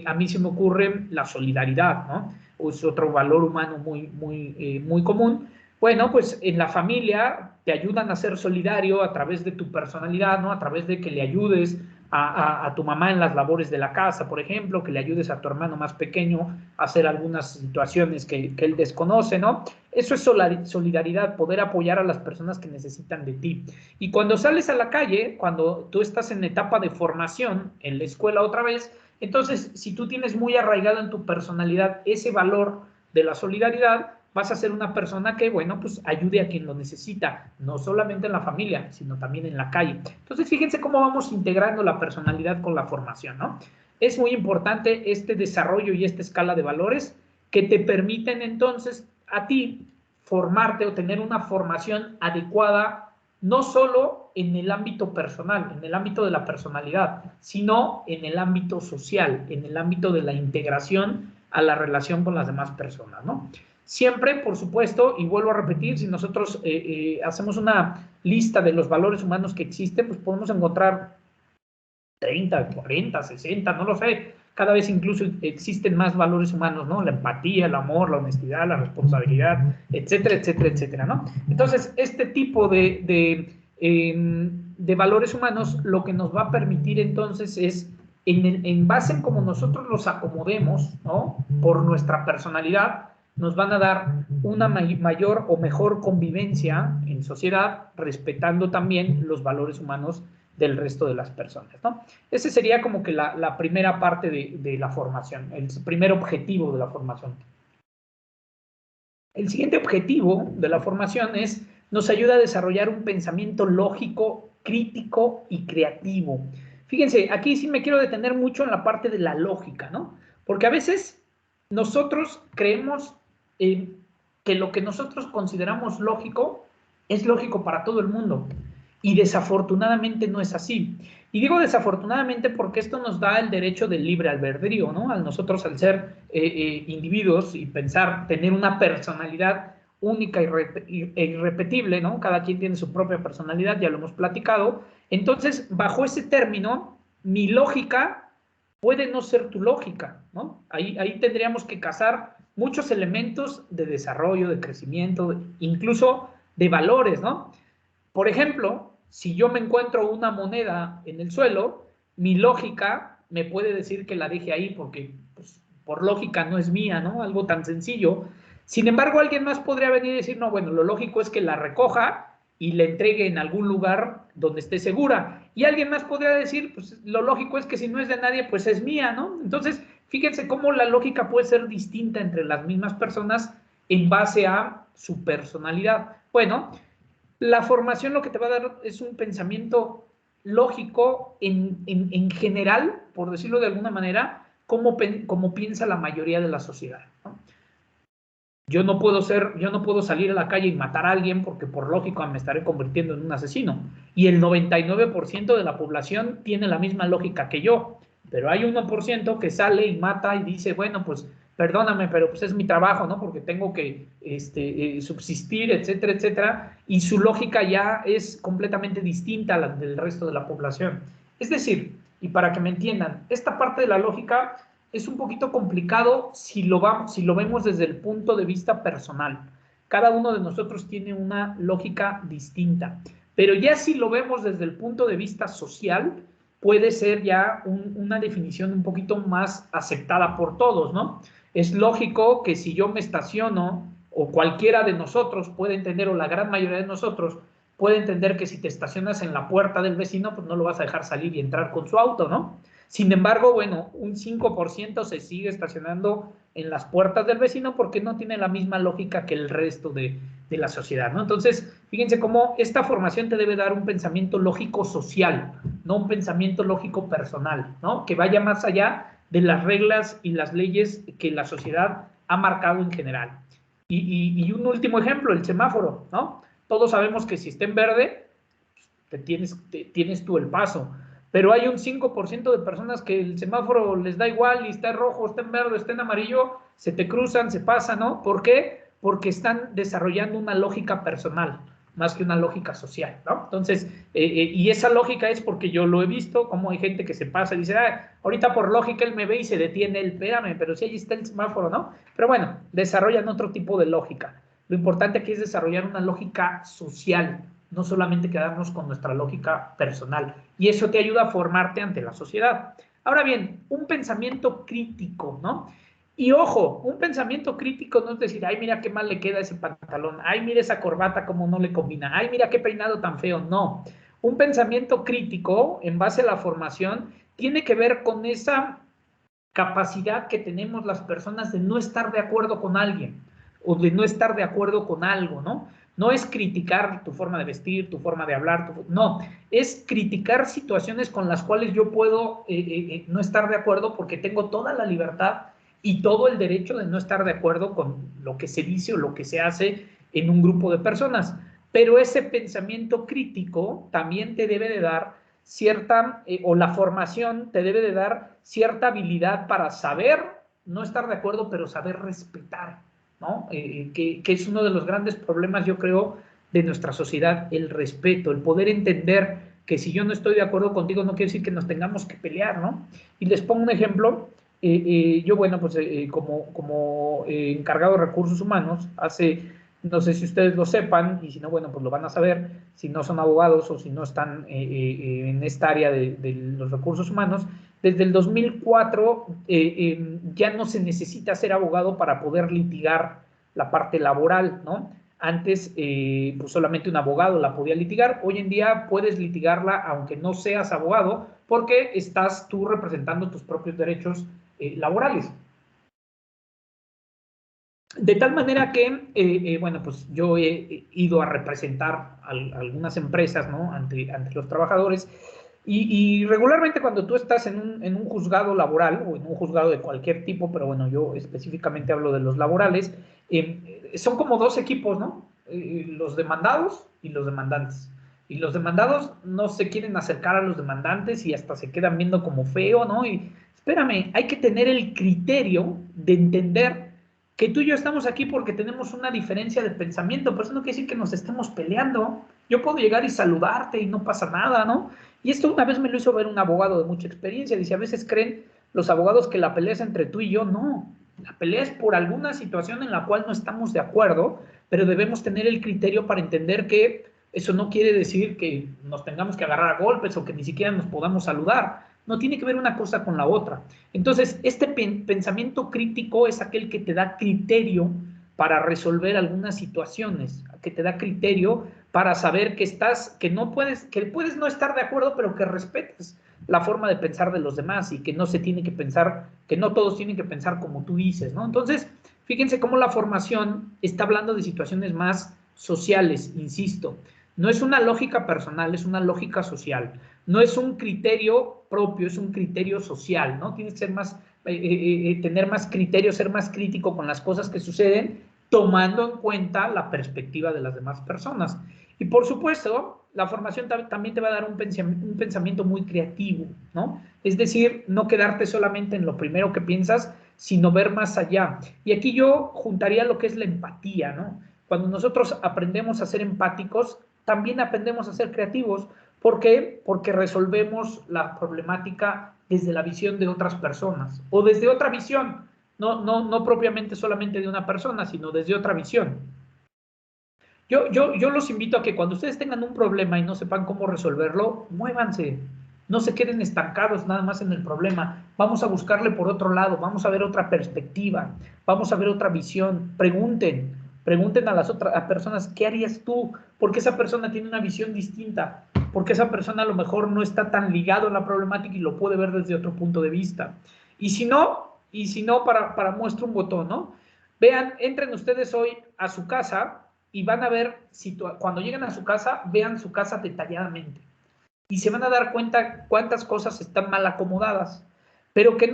a mí se me ocurre la solidaridad, ¿no? Es otro valor humano muy común. Bueno, pues en la familia te ayudan a ser solidario a través de tu personalidad, ¿no? A través de que le ayudes a tu mamá en las labores de la casa, por ejemplo, que le ayudes a tu hermano más pequeño a hacer algunas situaciones que él desconoce, ¿no? Eso es solidaridad, poder apoyar a las personas que necesitan de ti. Y cuando sales a la calle, cuando tú estás en etapa de formación, en la escuela otra vez, entonces, si tú tienes muy arraigado en tu personalidad ese valor de la solidaridad, vas a ser una persona que, bueno, pues ayude a quien lo necesita, no solamente en la familia, sino también en la calle. Entonces, fíjense cómo vamos integrando la personalidad con la formación, ¿no? Es muy importante este desarrollo y esta escala de valores que te permiten entonces a ti formarte o tener una formación adecuada, no solo en el ámbito personal, en el ámbito de la personalidad, sino en el ámbito social, en el ámbito de la integración a la relación con las demás personas, ¿no? Siempre, por supuesto, y vuelvo a repetir, si nosotros hacemos una lista de los valores humanos que existen, pues podemos encontrar 30, 40, 60, no lo sé. Cada vez incluso existen más valores humanos, ¿no? La empatía, el amor, la honestidad, la responsabilidad, etcétera, etcétera, etcétera, ¿no? Entonces, este tipo de valores humanos lo que nos va a permitir entonces es, en base en cómo nosotros los acomodemos, ¿no? Por nuestra personalidad, nos van a dar una mayor o mejor convivencia en sociedad, respetando también los valores humanos del resto de las personas, ¿no? Ese sería como que la primera parte de la formación, el primer objetivo de la formación. El siguiente objetivo de la formación nos ayuda a desarrollar un pensamiento lógico, crítico y creativo. Fíjense, aquí sí me quiero detener mucho en la parte de la lógica, ¿no? Porque a veces nosotros creemos que lo que nosotros consideramos lógico es lógico para todo el mundo. Y desafortunadamente no es así. Y digo desafortunadamente porque esto nos da el derecho del libre albedrío, ¿no? A nosotros, al ser individuos y pensar, tener una personalidad única e irrepetible, ¿no? Cada quien tiene su propia personalidad, ya lo hemos platicado. Entonces, bajo ese término, mi lógica puede no ser tu lógica, ¿no? Ahí tendríamos que casar muchos elementos de desarrollo, de crecimiento, incluso de valores, ¿no? Por ejemplo, si yo me encuentro una moneda en el suelo, mi lógica me puede decir que la deje ahí porque pues, por lógica no es mía, ¿no? Algo tan sencillo. Sin embargo, alguien más podría venir y decir, no, bueno, lo lógico es que la recoja y la entregue en algún lugar donde esté segura. Y alguien más podría decir, pues lo lógico es que si no es de nadie, pues es mía, ¿no? Entonces, fíjense cómo la lógica puede ser distinta entre las mismas personas en base a su personalidad. Bueno, la formación lo que te va a dar es un pensamiento lógico en general, por decirlo de alguna manera, como piensa la mayoría de la sociedad, ¿no? Yo no puedo salir a la calle y matar a alguien porque por lógica me estaré convirtiendo en un asesino. Y el 99% de la población tiene la misma lógica que yo. Pero hay 1% que sale y mata y dice, bueno, pues perdóname, pero pues es mi trabajo, ¿no? Porque tengo que subsistir, etcétera, etcétera. Y su lógica ya es completamente distinta a la del resto de la población. Es decir, y para que me entiendan, esta parte de la lógica es un poquito complicado si lo vemos desde el punto de vista personal. Cada uno de nosotros tiene una lógica distinta, pero ya si lo vemos desde el punto de vista social, puede ser ya una definición un poquito más aceptada por todos, ¿no? Es lógico que si yo me estaciono, o cualquiera de nosotros puede entender, o la gran mayoría de nosotros puede entender que si te estacionas en la puerta del vecino, pues no lo vas a dejar salir y entrar con su auto, ¿no? Sin embargo, bueno, un 5% se sigue estacionando en las puertas del vecino porque no tiene la misma lógica que el resto de la sociedad, ¿no? Entonces, fíjense cómo esta formación te debe dar un pensamiento lógico social, no un pensamiento lógico personal, ¿no? Que vaya más allá de las reglas y las leyes que la sociedad ha marcado en general. Y un último ejemplo, el semáforo, ¿no? Todos sabemos que si está en verde, tienes tú el paso. Pero hay un 5% de personas que el semáforo les da igual y está en rojo, está en verde, está en amarillo, se te cruzan, se pasan, ¿no? ¿Por qué? Porque están desarrollando una lógica personal, más que una lógica social, ¿no? Entonces, y esa lógica es porque yo lo he visto, como hay gente que se pasa y dice, ahorita por lógica él me ve y se detiene, espérame, pero si allí está el semáforo, ¿no? Pero bueno, desarrollan otro tipo de lógica. Lo importante aquí es desarrollar una lógica social, no solamente quedarnos con nuestra lógica personal. Y eso te ayuda a formarte ante la sociedad. Ahora bien, un pensamiento crítico, ¿no? Y ojo, un pensamiento crítico no es decir, ay, mira qué mal le queda ese pantalón, ay, mira esa corbata cómo no le combina, ay, mira qué peinado tan feo. No. Un pensamiento crítico, en base a la formación, tiene que ver con esa capacidad que tenemos las personas de no estar de acuerdo con alguien o de no estar de acuerdo con algo, ¿no? No es criticar tu forma de vestir, tu forma de hablar, no, es criticar situaciones con las cuales yo puedo no estar de acuerdo porque tengo toda la libertad y todo el derecho de no estar de acuerdo con lo que se dice o lo que se hace en un grupo de personas. Pero ese pensamiento crítico también te debe de dar cierta, o la formación te debe de dar cierta habilidad para saber no estar de acuerdo, pero saber respetar, ¿no? Que es uno de los grandes problemas, yo creo, de nuestra sociedad, el respeto, el poder entender que si yo no estoy de acuerdo contigo no quiere decir que nos tengamos que pelear, ¿no? Y les pongo un ejemplo, yo, bueno, pues como encargado de recursos humanos, no sé si ustedes lo sepan, y si no, bueno, pues lo van a saber, si no son abogados o si no están en esta área de los recursos humanos, desde el 2004 ya no se necesita ser abogado para poder litigar la parte laboral, ¿no? Antes, pues solamente un abogado la podía litigar. Hoy en día puedes litigarla aunque no seas abogado, porque estás tú representando tus propios derechos laborales. De tal manera que, bueno, pues yo he ido a representar a algunas empresas, ¿no? Ante los trabajadores. Y regularmente cuando tú estás en un juzgado laboral o en un juzgado de cualquier tipo, pero bueno, yo específicamente hablo de los laborales, son como dos equipos, ¿no? Los demandados y los demandantes. Y los demandados no se quieren acercar a los demandantes y hasta se quedan viendo como feo, ¿no? Y espérame, hay que tener el criterio de entender que tú y yo estamos aquí porque tenemos una diferencia de pensamiento, pero eso no quiere decir que nos estemos peleando. Yo puedo llegar y saludarte y no pasa nada, ¿no? Y esto una vez me lo hizo ver un abogado de mucha experiencia. Dice, a veces creen los abogados que la pelea es entre tú y yo. No, la pelea es por alguna situación en la cual no estamos de acuerdo, pero debemos tener el criterio para entender que eso no quiere decir que nos tengamos que agarrar a golpes o que ni siquiera nos podamos saludar. no tiene que ver una cosa con la otra. Entonces, este pensamiento crítico es aquel que te da criterio para resolver algunas situaciones, que te da criterio para saber que puedes no estar de acuerdo, pero que respetes la forma de pensar de los demás y que no se tiene que pensar, que no todos tienen que pensar como tú dices, ¿no? Entonces, fíjense cómo la formación está hablando de situaciones más sociales, insisto. No es una lógica personal, es una lógica social. No es un criterio propio, es un criterio social, ¿no? Tienes que ser más, tener más criterio, ser más crítico con las cosas que suceden, tomando en cuenta la perspectiva de las demás personas. Y por supuesto, la formación también te va a dar un pensamiento muy creativo, ¿no? Es decir, no quedarte solamente en lo primero que piensas, sino ver más allá. Y aquí yo juntaría lo que es la empatía, ¿no? Cuando nosotros aprendemos a ser empáticos, también aprendemos a ser creativos. ¿Por qué? Porque resolvemos la problemática desde la visión de otras personas o desde otra visión, no propiamente solamente de una persona, sino desde otra visión. Yo los invito a que cuando ustedes tengan un problema y no sepan cómo resolverlo, muévanse, no se queden estancados nada más en el problema, vamos a buscarle por otro lado, vamos a ver otra perspectiva, vamos a ver otra visión, pregunten a las otras personas, ¿qué harías tú? Porque esa persona tiene una visión distinta, porque esa persona a lo mejor no está tan ligado a la problemática y lo puede ver desde otro punto de vista. Y si no, para muestra un botón, ¿no? Vean, entren ustedes hoy a su casa y van a ver, cuando lleguen a su casa, vean su casa detalladamente. Y se van a dar cuenta cuántas cosas están mal acomodadas. Pero que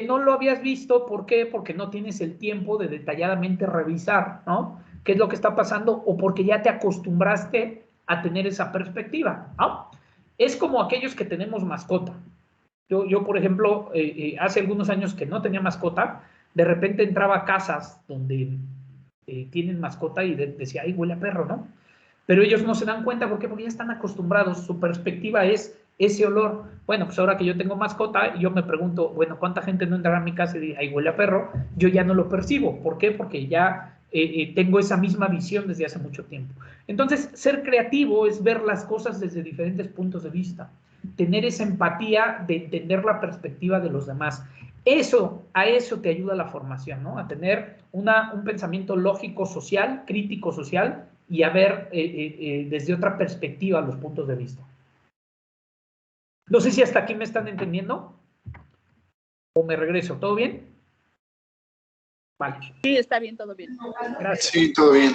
no lo habías visto, ¿por qué? Porque no tienes el tiempo de detalladamente revisar, ¿no? ¿Qué es lo que está pasando? O porque ya te acostumbraste a tener esa perspectiva, ¿no? Es como aquellos que tenemos mascota. Yo por ejemplo, hace algunos años que no tenía mascota, de repente entraba a casas donde tienen mascota y decía, ay, huele a perro, ¿no? Pero ellos no se dan cuenta, ¿por qué? Porque ya están acostumbrados, su perspectiva es ese olor. Bueno, pues ahora que yo tengo mascota, yo me pregunto, bueno, ¿cuánta gente no entrará a mi casa y dice, ay, huele a perro? Yo ya no lo percibo. ¿Por qué? Porque ya tengo esa misma visión desde hace mucho tiempo. Entonces, ser creativo es ver las cosas desde diferentes puntos de vista, tener esa empatía de entender la perspectiva de los demás. A eso te ayuda la formación, ¿no? A tener un pensamiento lógico social, crítico social, y a ver desde otra perspectiva los puntos de vista. No sé si hasta aquí me están entendiendo o me regreso. ¿Todo bien? Vale. Sí, está bien, todo bien. Gracias. Sí, todo bien.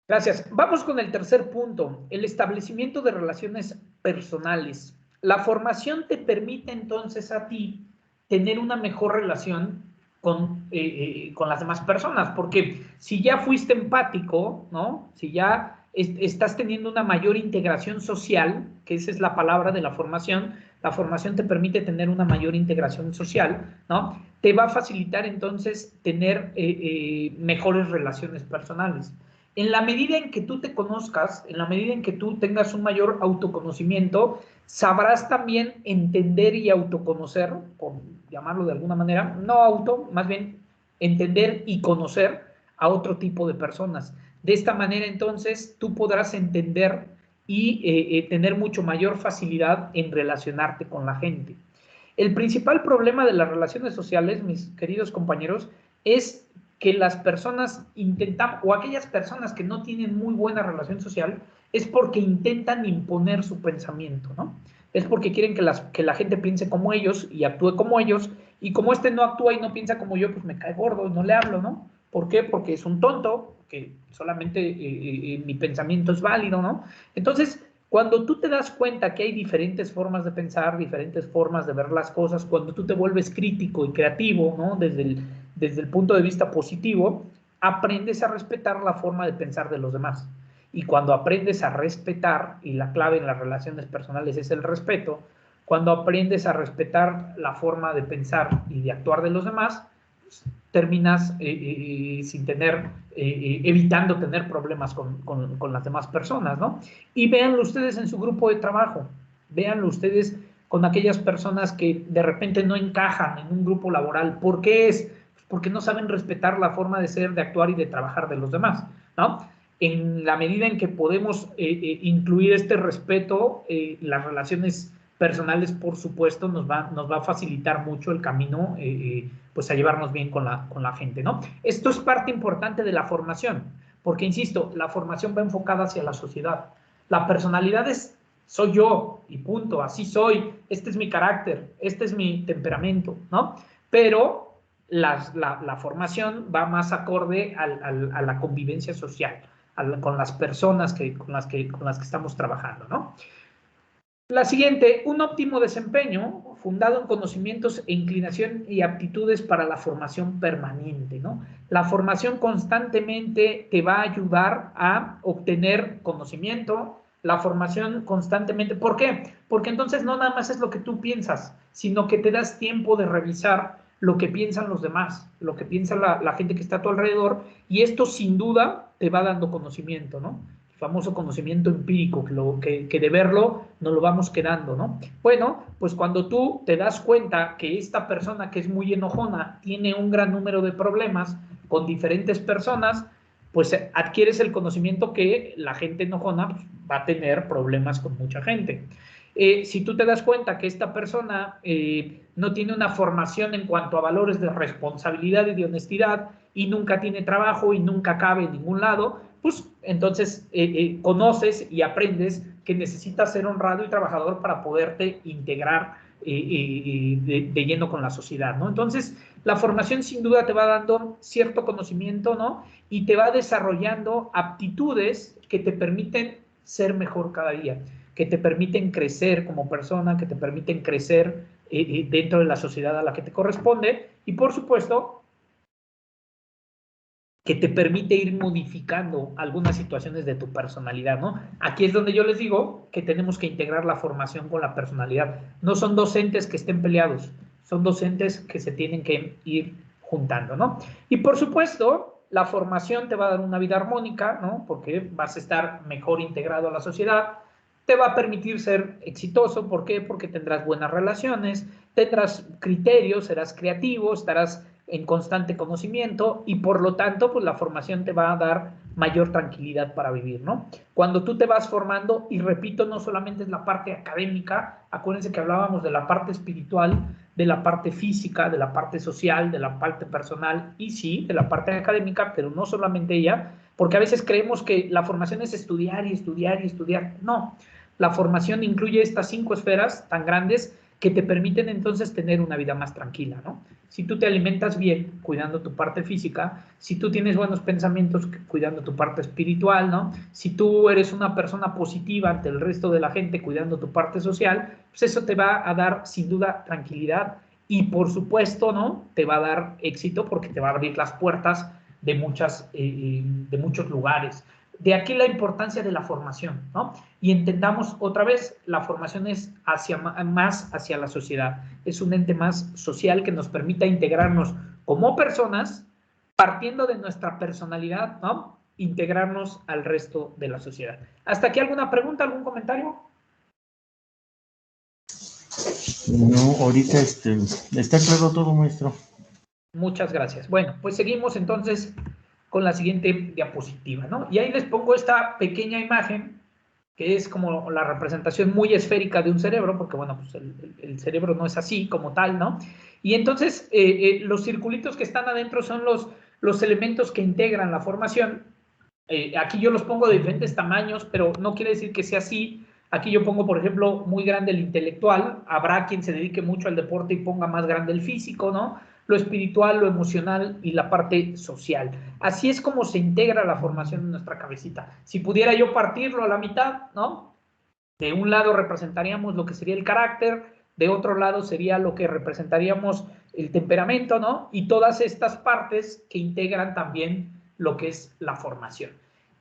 Gracias. Vamos con el tercer punto, el establecimiento de relaciones personales. La formación te permite entonces a ti tener una mejor relación con las demás personas, porque si ya fuiste empático, ¿no? Si ya estás teniendo una mayor integración social, que esa es la palabra de la formación te permite tener una mayor integración social, ¿no? Te va a facilitar entonces tener mejores relaciones personales. En la medida en que tú te conozcas, en la medida en que tú tengas un mayor autoconocimiento, sabrás también entender y autoconocer, por llamarlo de alguna manera, más bien entender y conocer a otro tipo de personas. De esta manera, entonces, tú podrás entender y tener mucho mayor facilidad en relacionarte con la gente. El principal problema de las relaciones sociales, mis queridos compañeros, es que las personas intentan, o aquellas personas que no tienen muy buena relación social, es porque intentan imponer su pensamiento, ¿no? Es porque quieren que la gente piense como ellos y actúe como ellos, y como este no actúa y no piensa como yo, pues me cae gordo y no le hablo, ¿no? ¿Por qué? Porque es un tonto, que solamente mi pensamiento es válido, ¿no? Entonces, cuando tú te das cuenta que hay diferentes formas de pensar, diferentes formas de ver las cosas, cuando tú te vuelves crítico y creativo, ¿no? Desde el punto de vista positivo, aprendes a respetar la forma de pensar de los demás. Y cuando aprendes a respetar, y la clave en las relaciones personales es el respeto, cuando aprendes a respetar la forma de pensar y de actuar de los demás, pues, terminas evitando tener problemas con las demás personas, ¿no? Y véanlo ustedes en su grupo de trabajo, véanlo ustedes con aquellas personas que de repente no encajan en un grupo laboral. ¿Por qué es? Pues porque no saben respetar la forma de ser, de actuar y de trabajar de los demás, ¿no? En la medida en que podemos incluir este respeto, las relaciones personales, por supuesto, nos va a facilitar mucho el camino, pues a llevarnos bien con la gente, ¿no? Esto es parte importante de la formación, porque, insisto, la formación va enfocada hacia la sociedad. La personalidad soy yo y punto, así soy, este es mi carácter, este es mi temperamento, ¿no? Pero la formación va más acorde a la convivencia social, con las personas con las que estamos trabajando, ¿no? La siguiente, un óptimo desempeño fundado en conocimientos e inclinación y aptitudes para la formación permanente, ¿no? La formación constantemente te va a ayudar a obtener conocimiento, la formación constantemente, ¿por qué? Porque entonces no nada más es lo que tú piensas, sino que te das tiempo de revisar lo que piensan los demás, lo que piensa la gente que está a tu alrededor, y esto sin duda te va dando conocimiento, ¿no? Famoso conocimiento empírico, que de verlo nos lo vamos quedando, ¿no? Bueno, pues cuando tú te das cuenta que esta persona que es muy enojona tiene un gran número de problemas con diferentes personas, pues adquieres el conocimiento que la gente enojona pues, va a tener problemas con mucha gente. Si tú te das cuenta que esta persona no tiene una formación en cuanto a valores de responsabilidad y de honestidad y nunca tiene trabajo y nunca cabe en ningún lado, pues entonces conoces y aprendes que necesitas ser honrado y trabajador para poderte integrar de lleno con la sociedad, ¿no? Entonces, la formación sin duda te va dando cierto conocimiento, ¿no? Y te va desarrollando aptitudes que te permiten ser mejor cada día, que te permiten crecer como persona, que te permiten crecer dentro de la sociedad a la que te corresponde y, por supuesto, que te permite ir modificando algunas situaciones de tu personalidad, ¿no? Aquí es donde yo les digo que tenemos que integrar la formación con la personalidad. No son docentes que estén peleados, son docentes que se tienen que ir juntando, ¿no? Y por supuesto, la formación te va a dar una vida armónica, ¿no? Porque vas a estar mejor integrado a la sociedad, te va a permitir ser exitoso, ¿por qué? Porque tendrás buenas relaciones, tendrás criterios, serás creativo, estarás en constante conocimiento y por lo tanto, pues la formación te va a dar mayor tranquilidad para vivir, ¿no? Cuando tú te vas formando, y repito, no solamente es la parte académica, acuérdense que hablábamos de la parte espiritual, de la parte física, de la parte social, de la parte personal y sí, de la parte académica, pero no solamente ella, porque a veces creemos que la formación es estudiar y estudiar y estudiar. No, la formación incluye estas 5 esferas tan grandes que te permiten entonces tener una vida más tranquila, ¿no? Si tú te alimentas bien, cuidando tu parte física, si tú tienes buenos pensamientos, cuidando tu parte espiritual, ¿no? Si tú eres una persona positiva ante el resto de la gente, cuidando tu parte social, pues eso te va a dar sin duda tranquilidad y por supuesto, ¿no? Te va a dar éxito porque te va a abrir las puertas de muchos lugares. De aquí la importancia de la formación, ¿no? Y entendamos otra vez, la formación es más hacia la sociedad, es un ente más social que nos permita integrarnos como personas, partiendo de nuestra personalidad, ¿no? Integrarnos al resto de la sociedad. ¿Hasta aquí alguna pregunta, algún comentario? No, ahorita está claro todo, maestro. Muchas gracias. Bueno, pues seguimos entonces con la siguiente diapositiva, ¿no? Y ahí les pongo esta pequeña imagen que es como la representación muy esférica de un cerebro, porque bueno, pues el cerebro no es así como tal, ¿no? Y entonces los circulitos que están adentro son los elementos que integran la formación. Aquí yo los pongo de diferentes tamaños, pero no quiere decir que sea así. Aquí yo pongo, por ejemplo, muy grande el intelectual, habrá quien se dedique mucho al deporte y ponga más grande el físico, ¿no? Lo espiritual, lo emocional y la parte social. Así es como se integra la formación en nuestra cabecita. Si pudiera yo partirlo a la mitad, ¿no? De un lado representaríamos lo que sería el carácter, de otro lado sería lo que representaríamos el temperamento, ¿no? Y todas estas partes que integran también lo que es la formación.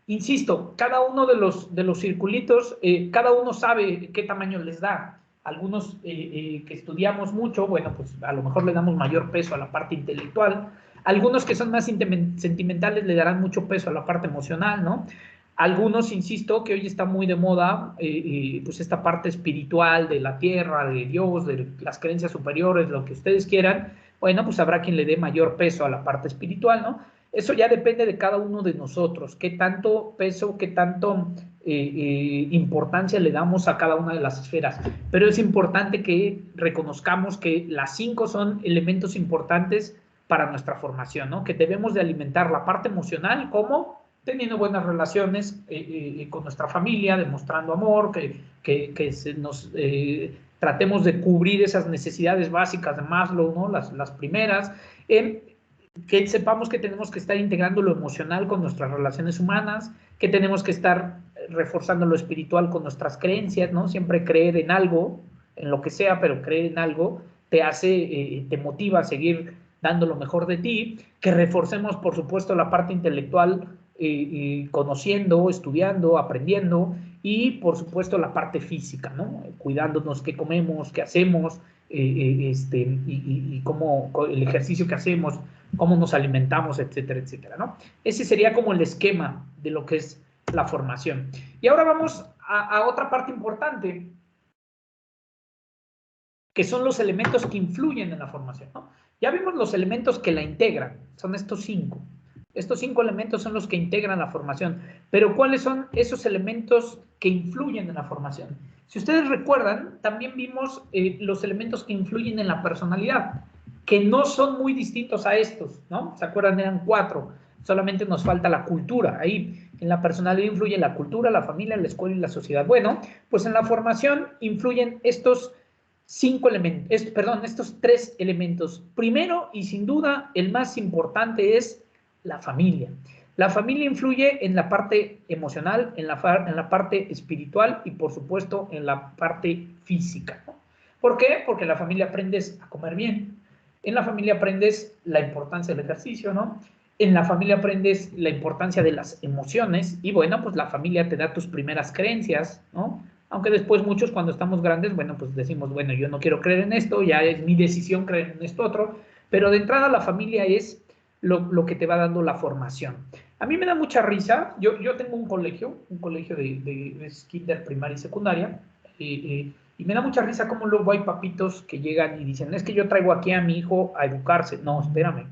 Insisto, cada uno de los circulitos, cada uno sabe qué tamaño les da. Algunos que estudiamos mucho, bueno, pues a lo mejor le damos mayor peso a la parte intelectual. Algunos que son más sentimentales le darán mucho peso a la parte emocional, ¿no? Algunos, insisto, que hoy está muy de moda, pues esta parte espiritual de la tierra, de Dios, de las creencias superiores, lo que ustedes quieran, bueno, pues habrá quien le dé mayor peso a la parte espiritual, ¿no? Eso ya depende de cada uno de nosotros, qué tanto peso, qué tanto importancia le damos a cada una de las esferas, pero es importante que reconozcamos que las 5 son elementos importantes para nuestra formación, ¿no? Que debemos de alimentar la parte emocional, como teniendo buenas relaciones con nuestra familia, demostrando amor, tratemos de cubrir esas necesidades básicas de Maslow, ¿no? Las primeras, que sepamos que tenemos que estar integrando lo emocional con nuestras relaciones humanas, que tenemos que estar reforzando lo espiritual con nuestras creencias, ¿no? Siempre creer en algo, en lo que sea, pero creer en algo te hace, te motiva a seguir dando lo mejor de ti, que reforcemos, por supuesto, la parte intelectual, conociendo, estudiando, aprendiendo, y, por supuesto, la parte física, ¿no? Cuidándonos qué comemos, qué hacemos, y cómo el ejercicio que hacemos, cómo nos alimentamos, etcétera, etcétera, ¿no? Ese sería como el esquema de lo que es la formación. Y ahora vamos a otra parte importante, que son los elementos que influyen en la formación, ¿no? Ya vimos los elementos que la integran, son estos 5. Estos 5 elementos son los que integran la formación. Pero ¿cuáles son esos elementos que influyen en la formación? Si ustedes recuerdan, también vimos los elementos que influyen en la personalidad, que no son muy distintos a estos, ¿no? ¿Se acuerdan? Eran 4. Solamente nos falta la cultura. Ahí en la personalidad influye la cultura, la familia, la escuela y la sociedad. Bueno, pues en la formación influyen estos 5 elementos, estos 3 elementos. Primero, y sin duda, el más importante es la familia. La familia influye en la parte emocional, en la parte espiritual y, por supuesto, en la parte física, ¿no? ¿Por qué? Porque en la familia aprendes a comer bien. En la familia aprendes la importancia del ejercicio, ¿no? En la familia aprendes la importancia de las emociones y, bueno, pues la familia te da tus primeras creencias, ¿no? Aunque después muchos, cuando estamos grandes, bueno, pues decimos, bueno, yo no quiero creer en esto, ya es mi decisión creer en esto otro, pero de entrada la familia es lo que te va dando la formación. A mí me da mucha risa, yo tengo un colegio de kinder, primaria y secundaria, y me da mucha risa cómo luego hay papitos que llegan y dicen, es que yo traigo aquí a mi hijo a educarse. No, espérame,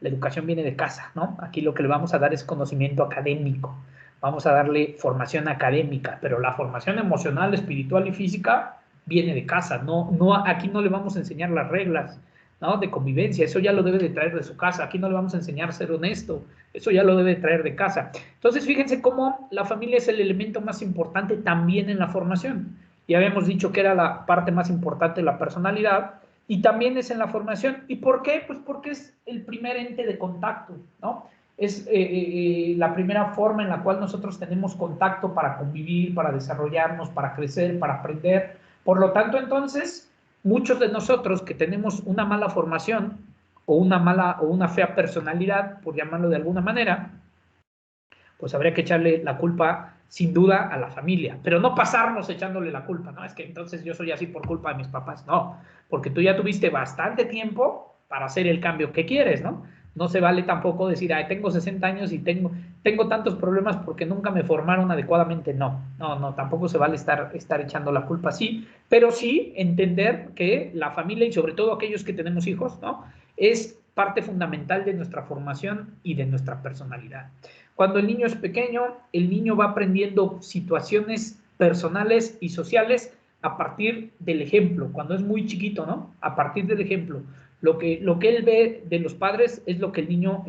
la educación viene de casa, ¿no? Aquí lo que le vamos a dar es conocimiento académico, vamos a darle formación académica, pero la formación emocional, espiritual y física viene de casa, aquí no le vamos a enseñar las reglas, ¿no? De convivencia, eso ya lo debe de traer de su casa, aquí no le vamos a enseñar a ser honesto, eso ya lo debe de traer de casa. Entonces, fíjense cómo la familia es el elemento más importante también en la formación. Ya habíamos dicho que era la parte más importante de la personalidad, y también es en la formación. ¿Y por qué? Pues porque es el primer ente de contacto, ¿no? Es la primera forma en la cual nosotros tenemos contacto para convivir, para desarrollarnos, para crecer, para aprender. Por lo tanto, entonces, muchos de nosotros que tenemos una mala formación o una fea personalidad, por llamarlo de alguna manera, pues habría que echarle la culpa sin duda a la familia, pero no pasarnos echándole la culpa, ¿no? Es que entonces yo soy así por culpa de mis papás, no, porque tú ya tuviste bastante tiempo para hacer el cambio que quieres, ¿no? No se vale tampoco decir, ay, tengo 60 años y tengo tantos problemas porque nunca me formaron adecuadamente. No, tampoco se vale estar echando la culpa así, pero sí entender que la familia y sobre todo aquellos que tenemos hijos, ¿no? Es parte fundamental de nuestra formación y de nuestra personalidad. Cuando el niño es pequeño, el niño va aprendiendo situaciones personales y sociales a partir del ejemplo, cuando es muy chiquito, ¿no? A partir del ejemplo. Lo que él ve de los padres es lo que el niño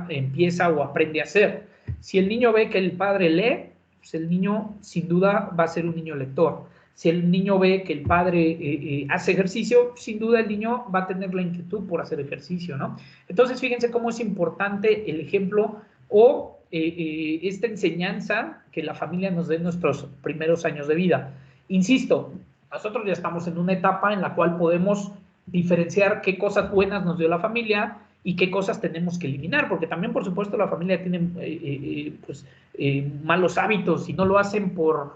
empieza o aprende a hacer. Si el niño ve que el padre lee, pues el niño sin duda va a ser un niño lector. Si el niño ve que el padre hace ejercicio, sin duda el niño va a tener la inquietud por hacer ejercicio, ¿no? Entonces, fíjense cómo es importante el ejemplo o esta enseñanza que la familia nos dé en nuestros primeros años de vida. Insisto, nosotros ya estamos en una etapa en la cual podemos diferenciar qué cosas buenas nos dio la familia y qué cosas tenemos que eliminar, porque también, por supuesto, la familia tiene malos hábitos y no lo hacen por,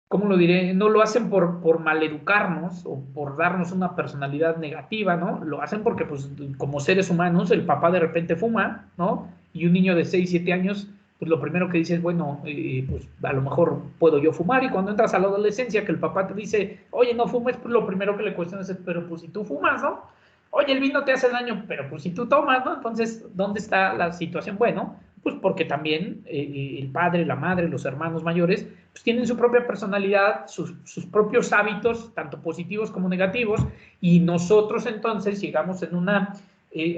¿cómo lo diré? No lo hacen por maleducarnos o por darnos una personalidad negativa, ¿no? Lo hacen porque, pues, como seres humanos, el papá de repente fuma, ¿no? Y un niño de 6, 7 años, pues lo primero que dice es, bueno, pues a lo mejor puedo yo fumar, y cuando entras a la adolescencia que el papá te dice, oye, no fumes, pues lo primero que le cuestionas es, pero pues si tú fumas, ¿no? Oye, el vino te hace daño, pero pues si tú tomas, ¿no? Entonces, ¿dónde está la situación? Bueno, pues porque también el padre, la madre, los hermanos mayores, pues tienen su propia personalidad, sus propios hábitos, tanto positivos como negativos, y nosotros entonces llegamos a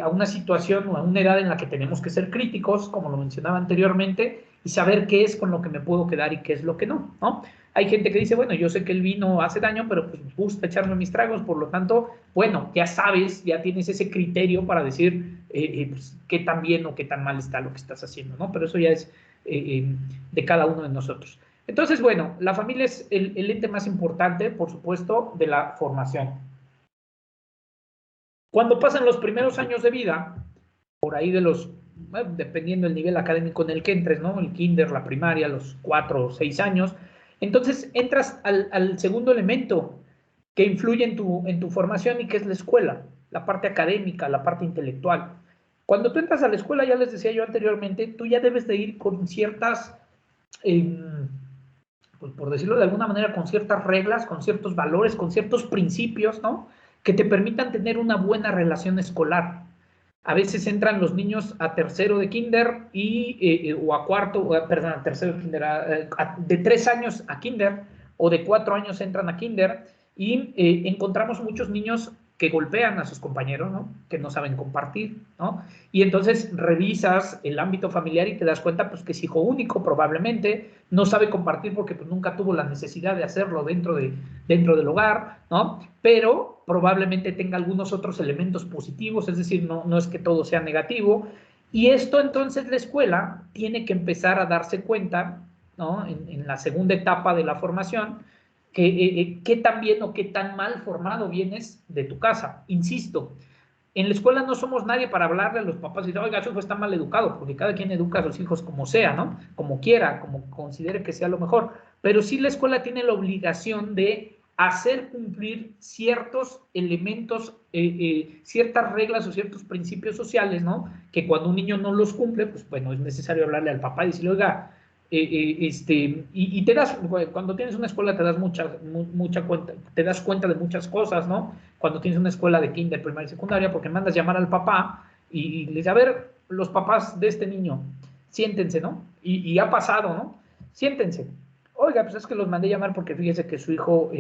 una situación o a una edad en la que tenemos que ser críticos, como lo mencionaba anteriormente, y saber qué es con lo que me puedo quedar y qué es lo que no, ¿no? Hay gente que dice, bueno, yo sé que el vino hace daño, pero pues me gusta echarme mis tragos, por lo tanto, bueno, ya sabes, ya tienes ese criterio para decir pues, qué tan bien o qué tan mal está lo que estás haciendo, ¿no? Pero eso ya es de cada uno de nosotros. Entonces, bueno, la familia es el ente más importante, por supuesto, de la formación. Cuando pasan los primeros años de vida, por ahí de los, bueno, dependiendo del nivel académico en el que entres, ¿no? El kinder, la primaria, los 4 o 6 años, entonces entras al segundo elemento que influye en tu formación y que es la escuela, la parte académica, la parte intelectual. Cuando tú entras a la escuela, ya les decía yo anteriormente, tú ya debes de ir con ciertas, pues por decirlo de alguna manera, con ciertas reglas, con ciertos valores, con ciertos principios, ¿no? Que te permitan tener una buena relación escolar. A veces entran los niños a tercero de kinder o a cuarto, perdón, a tercero de kinder, de 3 años a kinder o de 4 años entran a kinder y encontramos muchos niños que golpean a sus compañeros, ¿no? Que no saben compartir, ¿no? Y entonces revisas el ámbito familiar y te das cuenta pues que es hijo único probablemente, no sabe compartir porque pues nunca tuvo la necesidad de hacerlo dentro del hogar, ¿no? Pero probablemente tenga algunos otros elementos positivos, es decir, no es que todo sea negativo. Y esto entonces la escuela tiene que empezar a darse cuenta, ¿no? En la segunda etapa de la formación, que qué tan bien o qué tan mal formado vienes de tu casa. Insisto, en la escuela no somos nadie para hablarle a los papás y decir, oiga, su hijo está mal educado, porque cada quien educa a sus hijos como sea, ¿no? Como quiera, como considere que sea lo mejor. Pero sí la escuela tiene la obligación de hacer cumplir ciertos elementos, ciertas reglas o ciertos principios sociales, ¿no? Que cuando un niño no los cumple, pues bueno, es necesario hablarle al papá y decirle, oiga, y te das, cuando tienes una escuela te das mucha cuenta, te das cuenta de muchas cosas, ¿no? Cuando tienes una escuela de kinder, primaria y secundaria, porque mandas llamar al papá y le dices, a ver, los papás de este niño, siéntense, ¿no? Y ha pasado, ¿no? Siéntense. Oiga, pues es que los mandé llamar porque fíjese que su hijo,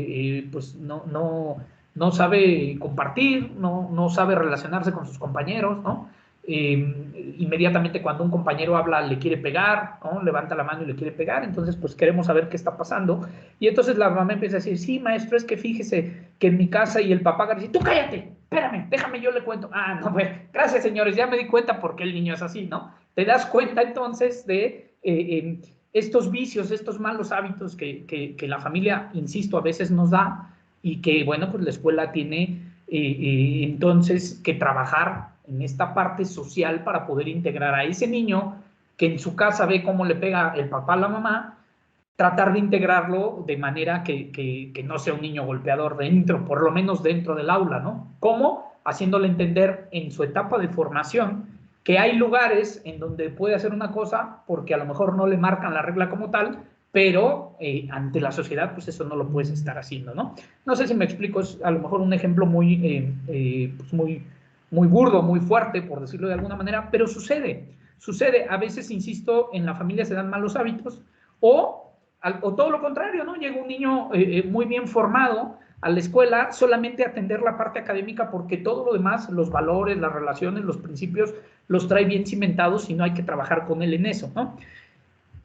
pues no sabe compartir, no sabe relacionarse con sus compañeros, ¿no? Inmediatamente cuando un compañero habla le quiere pegar, ¿no? Levanta la mano y le quiere pegar, entonces pues queremos saber qué está pasando, y entonces la mamá empieza a decir, sí maestro, es que fíjese que en mi casa, y el papá dice, tú cállate, espérame, déjame yo le cuento, no, pues, gracias señores, ya me di cuenta por qué el niño es así, ¿no? Te das cuenta entonces de estos vicios, estos malos hábitos que la familia, insisto, a veces nos da, y que bueno, pues la escuela tiene entonces que trabajar en esta parte social para poder integrar a ese niño que en su casa ve cómo le pega el papá a la mamá, tratar de integrarlo de manera que no sea un niño golpeador dentro, por lo menos dentro del aula, ¿no? ¿Cómo? Haciéndole entender en su etapa de formación que hay lugares en donde puede hacer una cosa porque a lo mejor no le marcan la regla como tal, pero ante la sociedad, pues eso no lo puedes estar haciendo, ¿no? No sé si me explico, es a lo mejor un ejemplo pues muy burdo, muy fuerte, por decirlo de alguna manera, pero sucede. A veces, insisto, en la familia se dan malos hábitos o todo lo contrario, ¿no? Llega un niño muy bien formado a la escuela solamente a atender la parte académica porque todo lo demás, los valores, las relaciones, los principios, los trae bien cimentados y no hay que trabajar con él en eso, ¿no?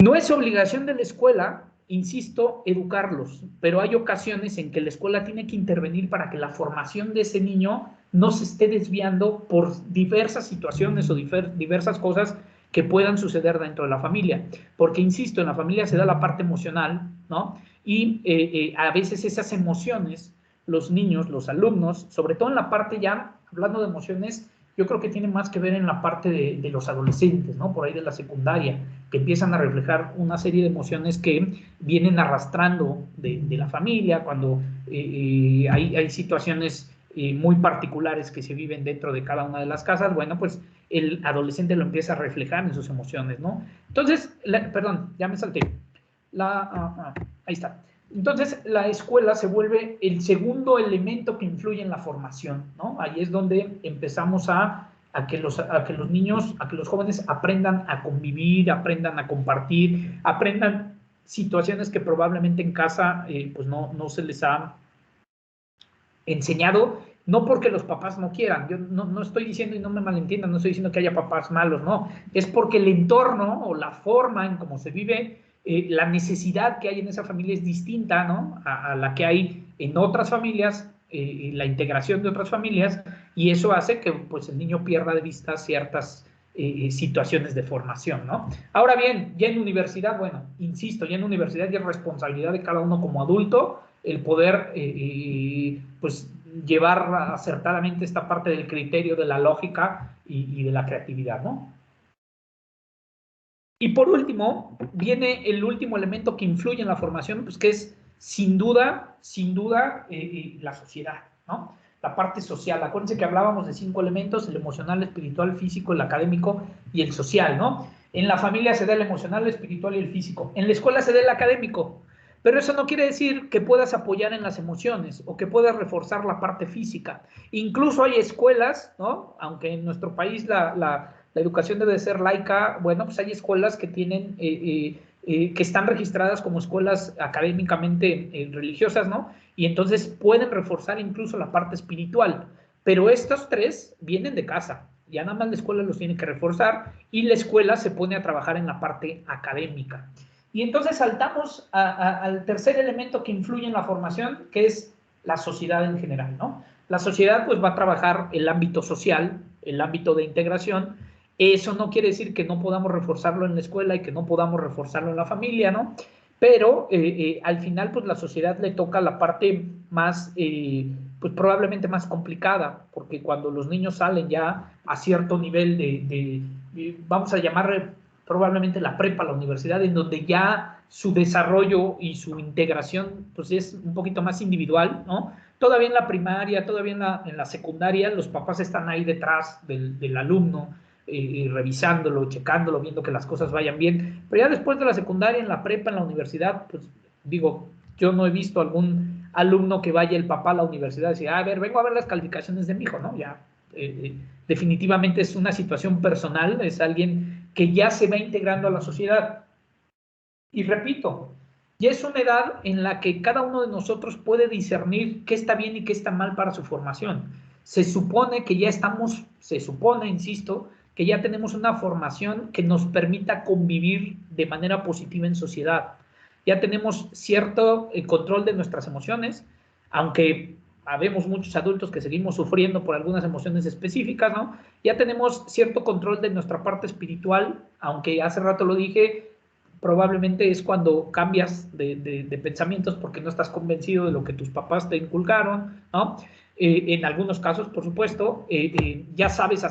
No es obligación de la escuela, insisto, educarlos, pero hay ocasiones en que la escuela tiene que intervenir para que la formación de ese niño no se esté desviando por diversas situaciones o diversas cosas que puedan suceder dentro de la familia. Porque, insisto, en la familia se da la parte emocional, ¿no? Y a veces esas emociones, los niños, los alumnos, sobre todo en la parte ya, hablando de emociones, yo creo que tiene más que ver en la parte de los adolescentes, ¿no? Por ahí de la secundaria, que empiezan a reflejar una serie de emociones que vienen arrastrando de la familia, cuando hay situaciones muy particulares que se viven dentro de cada una de las casas, bueno, pues el adolescente lo empieza a reflejar en sus emociones, ¿no? Entonces, perdón, ya me salté. Ahí está. Entonces, la escuela se vuelve el segundo elemento que influye en la formación, ¿no? Ahí es donde empezamos a a que los niños, a que los jóvenes aprendan a convivir, aprendan a compartir, aprendan situaciones que probablemente en casa pues no se les ha enseñado, no porque los papás no quieran. Yo no estoy diciendo, y no me malentiendan, no estoy diciendo que haya papás malos, no, es porque el entorno o la forma en cómo se vive, la necesidad que hay en esa familia es distinta, ¿no?, a la que hay en otras familias, la integración de otras familias, y eso hace que pues el niño pierda de vista ciertas situaciones de formación, ¿no? Ahora bien, ya en universidad, bueno, insisto, ya en universidad ya es responsabilidad de cada uno como adulto el poder pues llevar acertadamente esta parte del criterio, de la lógica y de la creatividad, ¿no? Y por último, viene el último elemento que influye en la formación, pues que es sin duda, la sociedad, ¿no? La parte social. Acuérdense que hablábamos de 5 elementos: el emocional, el espiritual, el físico, el académico y el social, ¿no? En la familia se da el emocional, el espiritual y el físico. En la escuela se da el académico. Pero eso no quiere decir que puedas apoyar en las emociones o que puedas reforzar la parte física. Incluso hay escuelas, ¿no?, aunque en nuestro país la educación debe ser laica, bueno, pues hay escuelas que tienen, que están registradas como escuelas académicamente religiosas, ¿no? Y entonces pueden reforzar incluso la parte espiritual. Pero estos 3 vienen de casa. Ya nada más la escuela los tiene que reforzar y la escuela se pone a trabajar en la parte académica. Y entonces saltamos al tercer elemento que influye en la formación, que es la sociedad en general, ¿no? La sociedad pues va a trabajar el ámbito social, el ámbito de integración. Eso no quiere decir que no podamos reforzarlo en la escuela y que no podamos reforzarlo en la familia, ¿no? Pero al final pues la sociedad le toca la parte más, pues probablemente más complicada, porque cuando los niños salen ya a cierto nivel vamos a llamar probablemente la prepa, la universidad, en donde ya su desarrollo y su integración pues es un poquito más individual, ¿no? Todavía en la primaria, todavía en la secundaria, los papás están ahí detrás del alumno, revisándolo, checándolo, viendo que las cosas vayan bien. Pero ya después de la secundaria, en la prepa, en la universidad, pues digo, yo no he visto algún alumno que vaya el papá a la universidad y decir, a ver, vengo a ver las calificaciones de mi hijo, ¿no? Ya, definitivamente es una situación personal, es alguien que ya se va integrando a la sociedad. Y repito, ya es una edad en la que cada uno de nosotros puede discernir qué está bien y qué está mal para su formación. Se supone que ya estamos, insisto, que ya tenemos una formación que nos permita convivir de manera positiva en sociedad. Ya tenemos cierto control de nuestras emociones, aunque habemos muchos adultos que seguimos sufriendo por algunas emociones específicas, ¿no? Ya tenemos cierto control de nuestra parte espiritual, aunque hace rato lo dije, probablemente es cuando cambias de pensamientos porque no estás convencido de lo que tus papás te inculcaron, ¿no? En algunos casos, por supuesto, ya sabes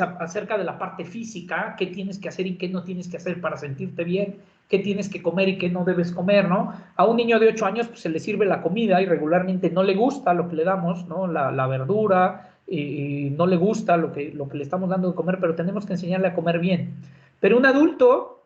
acerca de la parte física, qué tienes que hacer y qué no tienes que hacer para sentirte bien, qué tienes que comer y qué no debes comer, ¿no? A un niño de 8 años pues, se le sirve la comida y regularmente no le gusta lo que le damos, ¿no? La verdura, no le gusta lo que le estamos dando de comer, pero tenemos que enseñarle a comer bien. Pero un adulto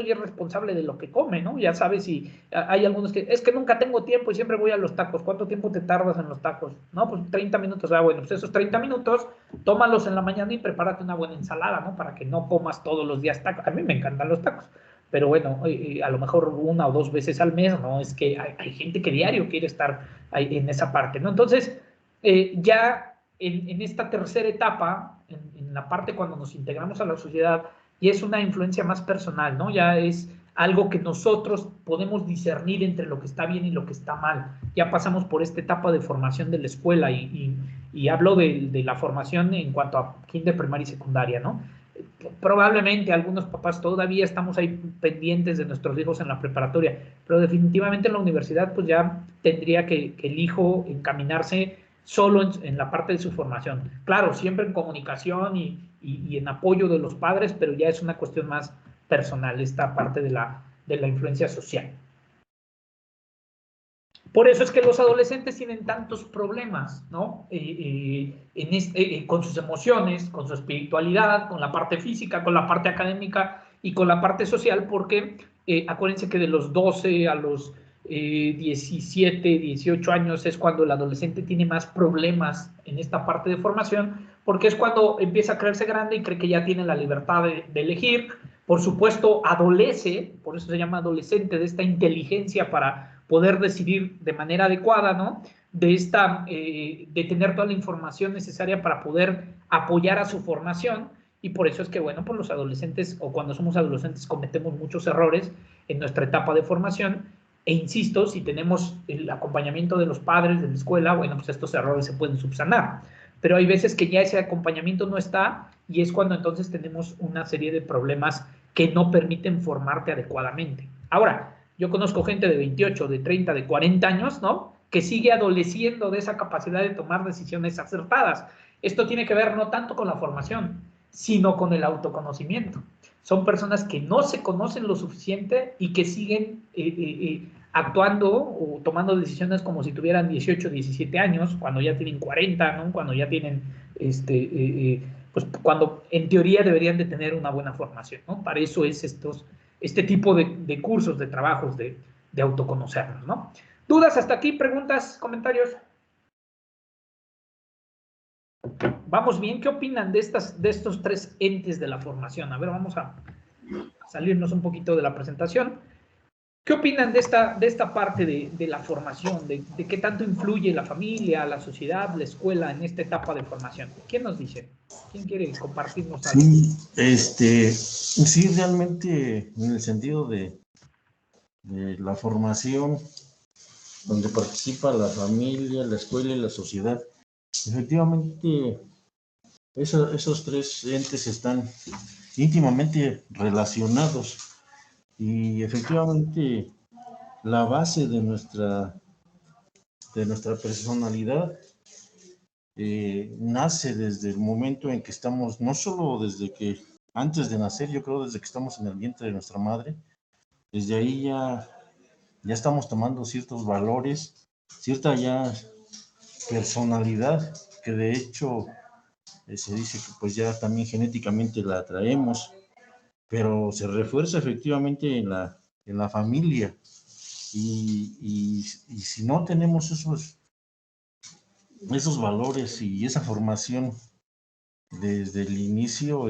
ya es responsable de lo que come, ¿no? Ya sabes, si hay algunos que, es que nunca tengo tiempo y siempre voy a los tacos. ¿Cuánto tiempo te tardas en los tacos? No, pues 30 minutos. Ah, bueno, pues esos 30 minutos, tómalos en la mañana y prepárate una buena ensalada, ¿no? Para que no comas todos los días tacos. A mí me encantan los tacos, pero bueno, a lo mejor 1 o 2 veces al mes, ¿no? Es que hay gente que diario quiere estar ahí en esa parte, ¿no? Entonces, ya en esta tercera etapa, en la parte cuando nos integramos a la sociedad, y es una influencia más personal, ¿no? Ya es algo que nosotros podemos discernir entre lo que está bien y lo que está mal. Ya pasamos por esta etapa de formación de la escuela y hablo de la formación en cuanto a kinder, primaria y secundaria, ¿no? Probablemente algunos papás todavía estamos ahí pendientes de nuestros hijos en la preparatoria, pero definitivamente en la universidad pues ya tendría que el hijo encaminarse solo en la parte de su formación. Claro, siempre en comunicación y en apoyo de los padres, pero ya es una cuestión más personal, esta parte de la influencia social. Por eso es que los adolescentes tienen tantos problemas, ¿no? Con sus emociones, con su espiritualidad, con la parte física, con la parte académica y con la parte social, porque acuérdense que de los 12 a los 17, 18 años es cuando el adolescente tiene más problemas en esta parte de formación, porque es cuando empieza a creerse grande y cree que ya tiene la libertad de elegir. Por supuesto, adolece, por eso se llama adolescente, de esta inteligencia para poder decidir de manera adecuada, ¿no? De tener toda la información necesaria para poder apoyar a su formación, y por eso es que, bueno, pues los adolescentes, o cuando somos adolescentes, cometemos muchos errores en nuestra etapa de formación, e insisto, si tenemos el acompañamiento de los padres, de la escuela, bueno, pues estos errores se pueden subsanar. Pero hay veces que ya ese acompañamiento no está, y es cuando entonces tenemos una serie de problemas que no permiten formarte adecuadamente. Ahora, yo conozco gente de 28, de 30, de 40 años, ¿no?, que sigue adoleciendo de esa capacidad de tomar decisiones acertadas. Esto tiene que ver no tanto con la formación, sino con el autoconocimiento. Son personas que no se conocen lo suficiente y que siguen actuando o tomando decisiones como si tuvieran 18, 17 años, cuando ya tienen 40, ¿no?, cuando ya tienen, pues cuando en teoría deberían de tener una buena formación, ¿no? Para eso es este tipo de cursos, de trabajos, de autoconocernos, ¿no? ¿Dudas hasta aquí? ¿Preguntas? ¿Comentarios? Vamos bien. ¿Qué opinan de estos tres entes de la formación? A ver, vamos a salirnos un poquito de la presentación. ¿Qué opinan de esta parte de la formación? De qué tanto influye la familia, la sociedad, la escuela en esta etapa de formación? ¿Quién nos dice? ¿Quién quiere compartirnos algo? Sí, realmente en el sentido de la formación, donde participa la familia, la escuela y la sociedad. Efectivamente, esos tres entes están íntimamente relacionados, y efectivamente la base de nuestra personalidad nace desde el momento en que estamos, no solo desde que antes de nacer, yo creo desde que estamos en el vientre de nuestra madre. Desde ahí ya estamos tomando ciertos valores, cierta ya personalidad, que de hecho se dice que pues ya también genéticamente la traemos, pero se refuerza efectivamente en la familia. Y si no tenemos esos valores y esa formación desde el inicio,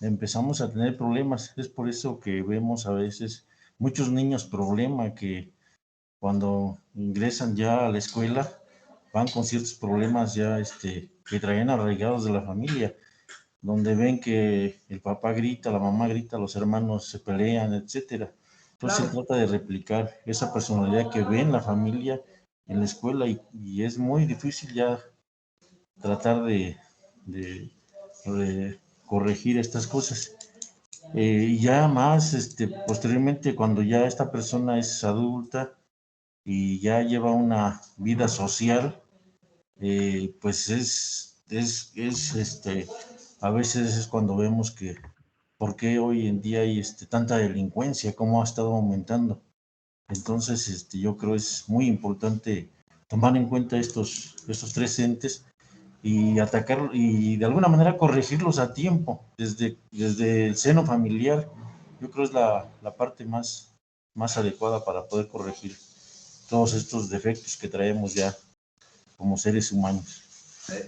empezamos a tener problemas. Es por eso que vemos a veces muchos niños problema, que cuando ingresan ya a la escuela van con ciertos problemas ya que traen arraigados de la familia, donde ven que el papá grita, la mamá grita, los hermanos se pelean, etcétera. Entonces se trata de replicar esa personalidad que ve en la familia, en la escuela, y es muy difícil ya tratar de corregir estas cosas. Y ya más, posteriormente, cuando ya esta persona es adulta y ya lleva una vida social, pues a veces es cuando vemos que por qué hoy en día hay tanta delincuencia, cómo ha estado aumentando. Entonces, yo creo es muy importante tomar en cuenta estos tres entes y atacar y de alguna manera corregirlos a tiempo, desde el seno familiar. Yo creo es la parte más adecuada para poder corregir todos estos defectos que traemos ya como seres humanos.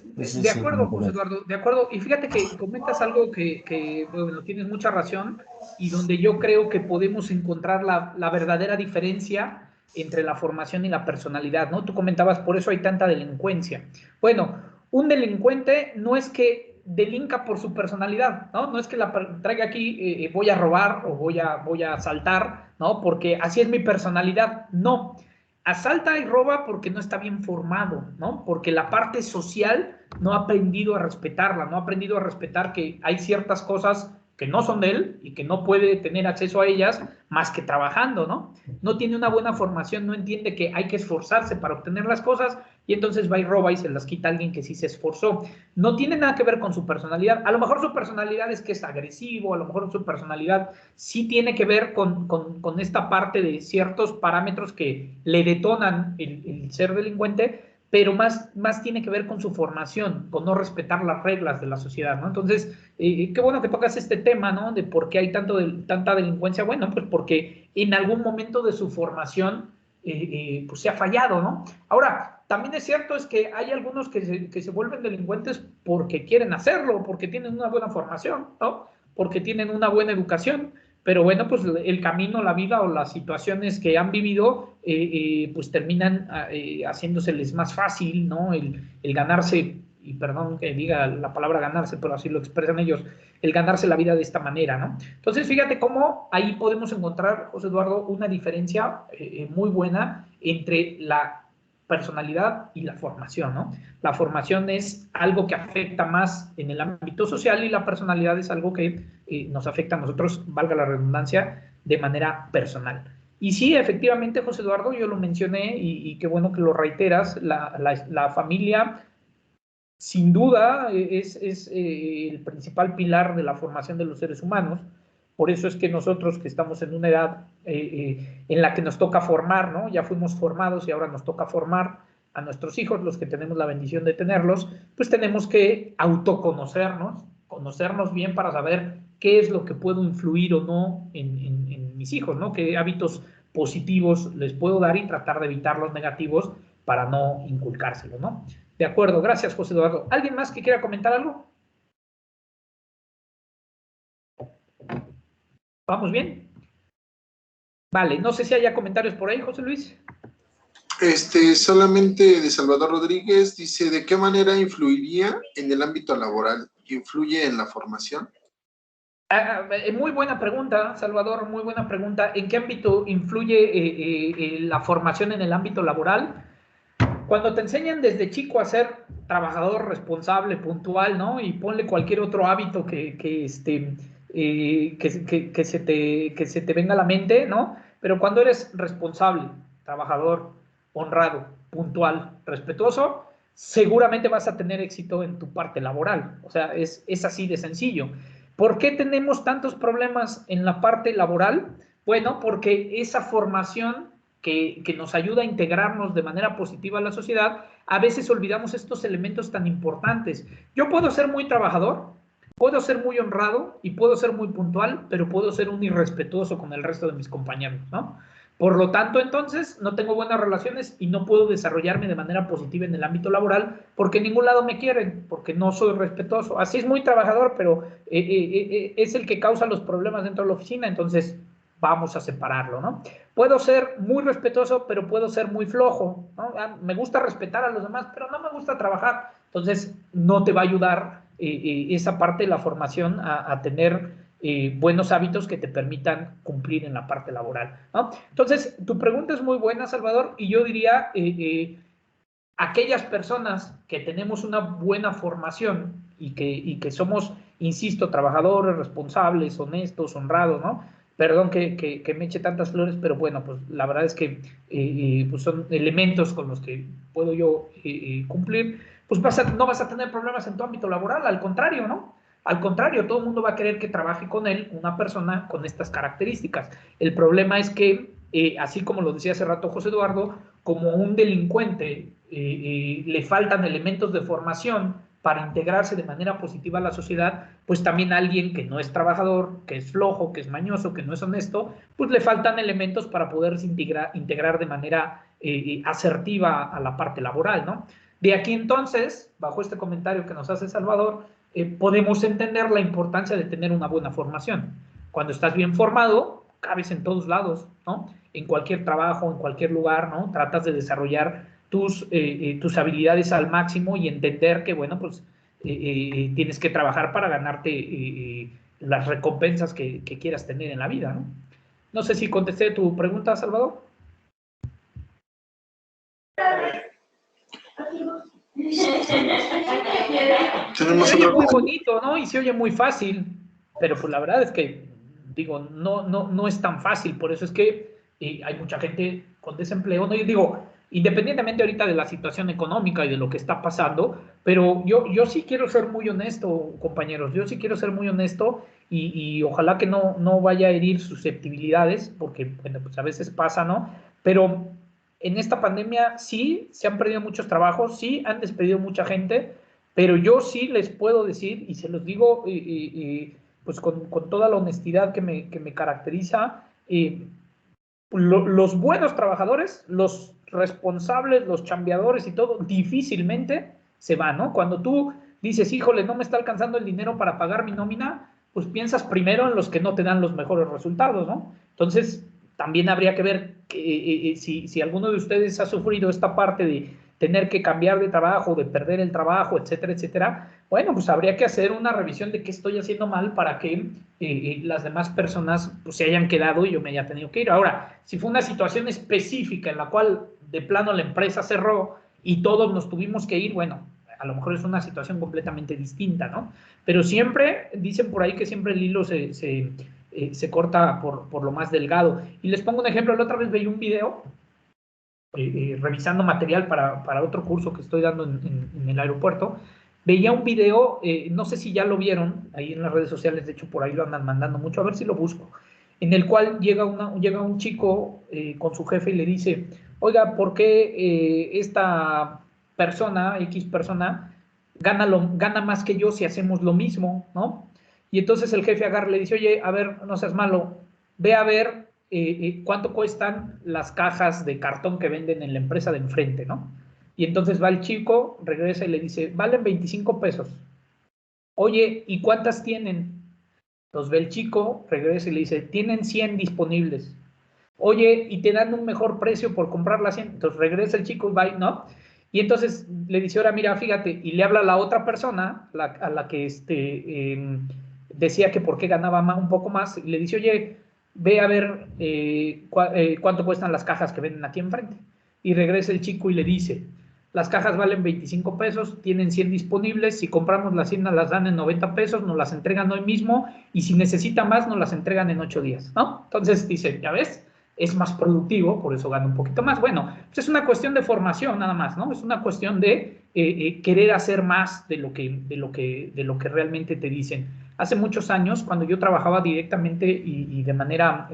De acuerdo, José Eduardo, de acuerdo. Y fíjate que comentas algo que bueno, tienes mucha razón, y donde yo creo que podemos encontrar la verdadera diferencia entre la formación y la personalidad, ¿no? Tú comentabas, por eso hay tanta delincuencia. Bueno, un delincuente no es que delinca por su personalidad, ¿no? No es que la traiga aquí, voy a robar o voy a asaltar, ¿no? Porque así es mi personalidad. No. Asalta y roba porque no está bien formado, ¿no? Porque la parte social no ha aprendido a respetarla, no ha aprendido a respetar que hay ciertas cosas que no son de él y que no puede tener acceso a ellas más que trabajando, ¿no? No tiene una buena formación, no entiende que hay que esforzarse para obtener las cosas, y entonces va y roba y se las quita a alguien que sí se esforzó. No tiene nada que ver con su personalidad. A lo mejor su personalidad es que es agresivo, a lo mejor su personalidad sí tiene que ver con esta parte de ciertos parámetros que le detonan el ser delincuente, pero más tiene que ver con su formación, con no respetar las reglas de la sociedad, ¿no? Entonces, qué bueno que tocas este tema, ¿no? De por qué hay tanta delincuencia. Bueno, pues porque en algún momento de su formación pues se ha fallado, ¿no? Ahora, también es cierto es que hay algunos que se vuelven delincuentes porque quieren hacerlo, porque tienen una buena formación, ¿no? Porque tienen una buena educación, pero bueno, pues el camino, la vida o las situaciones que han vivido, pues terminan haciéndoseles más fácil, ¿no? El ganarse, y perdón que diga la palabra ganarse, pero así lo expresan ellos, el ganarse la vida de esta manera, ¿no? Entonces, fíjate cómo ahí podemos encontrar, José Eduardo, una diferencia muy buena entre la personalidad y la formación, ¿no? La formación es algo que afecta más en el ámbito social y la personalidad es algo que nos afecta a nosotros, valga la redundancia, de manera personal. Y sí, efectivamente, José Eduardo, yo lo mencioné y qué bueno que lo reiteras, la familia sin duda es el principal pilar de la formación de los seres humanos. Por eso es que nosotros que estamos en una edad en la que nos toca formar, ¿no? Ya fuimos formados y ahora nos toca formar a nuestros hijos, los que tenemos la bendición de tenerlos, pues tenemos que autoconocernos, conocernos bien para saber qué es lo que puedo influir o no en mis hijos, ¿no? Qué hábitos positivos les puedo dar y tratar de evitar los negativos para no inculcárselos, ¿no? De acuerdo, gracias, José Eduardo. ¿Alguien más que quiera comentar algo? ¿Vamos bien? Vale, no sé si haya comentarios por ahí, José Luis. Solamente de Salvador Rodríguez dice, ¿de qué manera influiría en el ámbito laboral? ¿Influye en la formación? Muy buena pregunta, Salvador, muy buena pregunta. ¿En qué ámbito influye la formación en el ámbito laboral? Cuando te enseñan desde chico a ser trabajador responsable, puntual, ¿no? Y ponle cualquier otro hábito que se te venga a la mente, ¿no? Pero cuando eres responsable, trabajador, honrado, puntual, respetuoso, seguramente vas a tener éxito en tu parte laboral. O sea, es así de sencillo. ¿Por qué tenemos tantos problemas en la parte laboral? Bueno, porque esa formación que nos ayuda a integrarnos de manera positiva a la sociedad, a veces olvidamos estos elementos tan importantes. Yo puedo ser muy trabajador, puedo ser muy honrado y puedo ser muy puntual, pero puedo ser un irrespetuoso con el resto de mis compañeros, ¿no? Por lo tanto, entonces, no tengo buenas relaciones y no puedo desarrollarme de manera positiva en el ámbito laboral porque en ningún lado me quieren, porque no soy respetuoso. Así es muy trabajador, pero es el que causa los problemas dentro de la oficina, entonces vamos a separarlo, ¿no? Puedo ser muy respetuoso, pero puedo ser muy flojo, ¿no? Me gusta respetar a los demás, pero no me gusta trabajar. Entonces, no te va a ayudar esa parte de la formación a tener buenos hábitos que te permitan cumplir en la parte laboral, ¿no? Entonces, tu pregunta es muy buena, Salvador, y yo diría, aquellas personas que tenemos una buena formación y que somos, insisto, trabajadores, responsables, honestos, honrados, ¿no? Perdón que me eche tantas flores, pero bueno, pues la verdad es que pues son elementos con los que puedo yo cumplir, pues no vas a tener problemas en tu ámbito laboral, al contrario, ¿no? Al contrario, todo el mundo va a querer que trabaje con él una persona con estas características. El problema es que, así como lo decía hace rato José Eduardo, como un delincuente le faltan elementos de formación para integrarse de manera positiva a la sociedad, pues también a alguien que no es trabajador, que es flojo, que es mañoso, que no es honesto, pues le faltan elementos para poderse integrar de manera asertiva a la parte laboral, ¿no? De aquí entonces, bajo este comentario que nos hace Salvador, podemos entender la importancia de tener una buena formación. Cuando estás bien formado, cabes en todos lados, ¿no? En cualquier trabajo, en cualquier lugar, ¿no? Tratas de desarrollar tus habilidades al máximo y entender que, bueno, pues tienes que trabajar para ganarte las recompensas que quieras tener en la vida, ¿no? No sé si contesté tu pregunta, Salvador. Se oye muy bonito, ¿no? Y se oye muy fácil, pero pues la verdad es que, digo, no es tan fácil, por eso es que hay mucha gente con desempleo, ¿no? Yo digo, independientemente ahorita de la situación económica y de lo que está pasando, pero yo sí quiero ser muy honesto, compañeros, yo sí quiero ser muy honesto y ojalá que no vaya a herir susceptibilidades, porque, bueno, pues a veces pasa, ¿no? Pero en esta pandemia sí se han perdido muchos trabajos, sí han despedido mucha gente, pero yo sí les puedo decir, y se los digo pues con toda la honestidad que me caracteriza, los buenos trabajadores, los responsables, los chambeadores y todo, difícilmente se van, ¿no? Cuando tú dices, híjole, no me está alcanzando el dinero para pagar mi nómina, pues piensas primero en los que no te dan los mejores resultados, ¿no? Entonces, también habría que ver si alguno de ustedes ha sufrido esta parte de tener que cambiar de trabajo, de perder el trabajo, etcétera, etcétera. Bueno, pues habría que hacer una revisión de qué estoy haciendo mal para que las demás personas pues, se hayan quedado y yo me haya tenido que ir. Ahora, si fue una situación específica en la cual de plano la empresa cerró y todos nos tuvimos que ir, bueno, a lo mejor es una situación completamente distinta, ¿no? Pero siempre, dicen por ahí que siempre el hilo se corta por lo más delgado. Y les pongo un ejemplo, la otra vez veía un video revisando material para otro curso que estoy dando en el aeropuerto, veía un video, no sé si ya lo vieron, ahí en las redes sociales, de hecho por ahí lo andan mandando mucho, a ver si lo busco, en el cual llega un chico con su jefe y le dice, oiga, ¿por qué esta persona, X persona, gana más que yo si hacemos lo mismo, ¿no? Y entonces el jefe agarra y le dice, oye, a ver, no seas malo, ve a ver cuánto cuestan las cajas de cartón que venden en la empresa de enfrente, ¿no? Y entonces va el chico, regresa y le dice, valen 25 pesos. Oye, ¿y cuántas tienen? Entonces ve el chico, regresa y le dice, tienen 100 disponibles. Oye, ¿y te dan un mejor precio por comprar las 100? Entonces regresa el chico y va, ¿no? Y entonces le dice, ahora mira, fíjate, y le habla a la otra persona, a la que decía que por qué ganaba un poco más, y le dice, oye, ve a ver cuánto cuestan las cajas que venden aquí enfrente. Y regresa el chico y le dice, las cajas valen 25 pesos, tienen 100 disponibles, si compramos las 100 nos las dan en 90 pesos, nos las entregan hoy mismo, y si necesita más, nos las entregan en 8 días, ¿no? Entonces dice, ¿ya ves? Es más productivo, por eso gana un poquito más. Bueno, pues es una cuestión de formación nada más, ¿no? Es una cuestión de querer hacer más de lo que realmente te dicen. Hace muchos años, cuando yo trabajaba directamente y de manera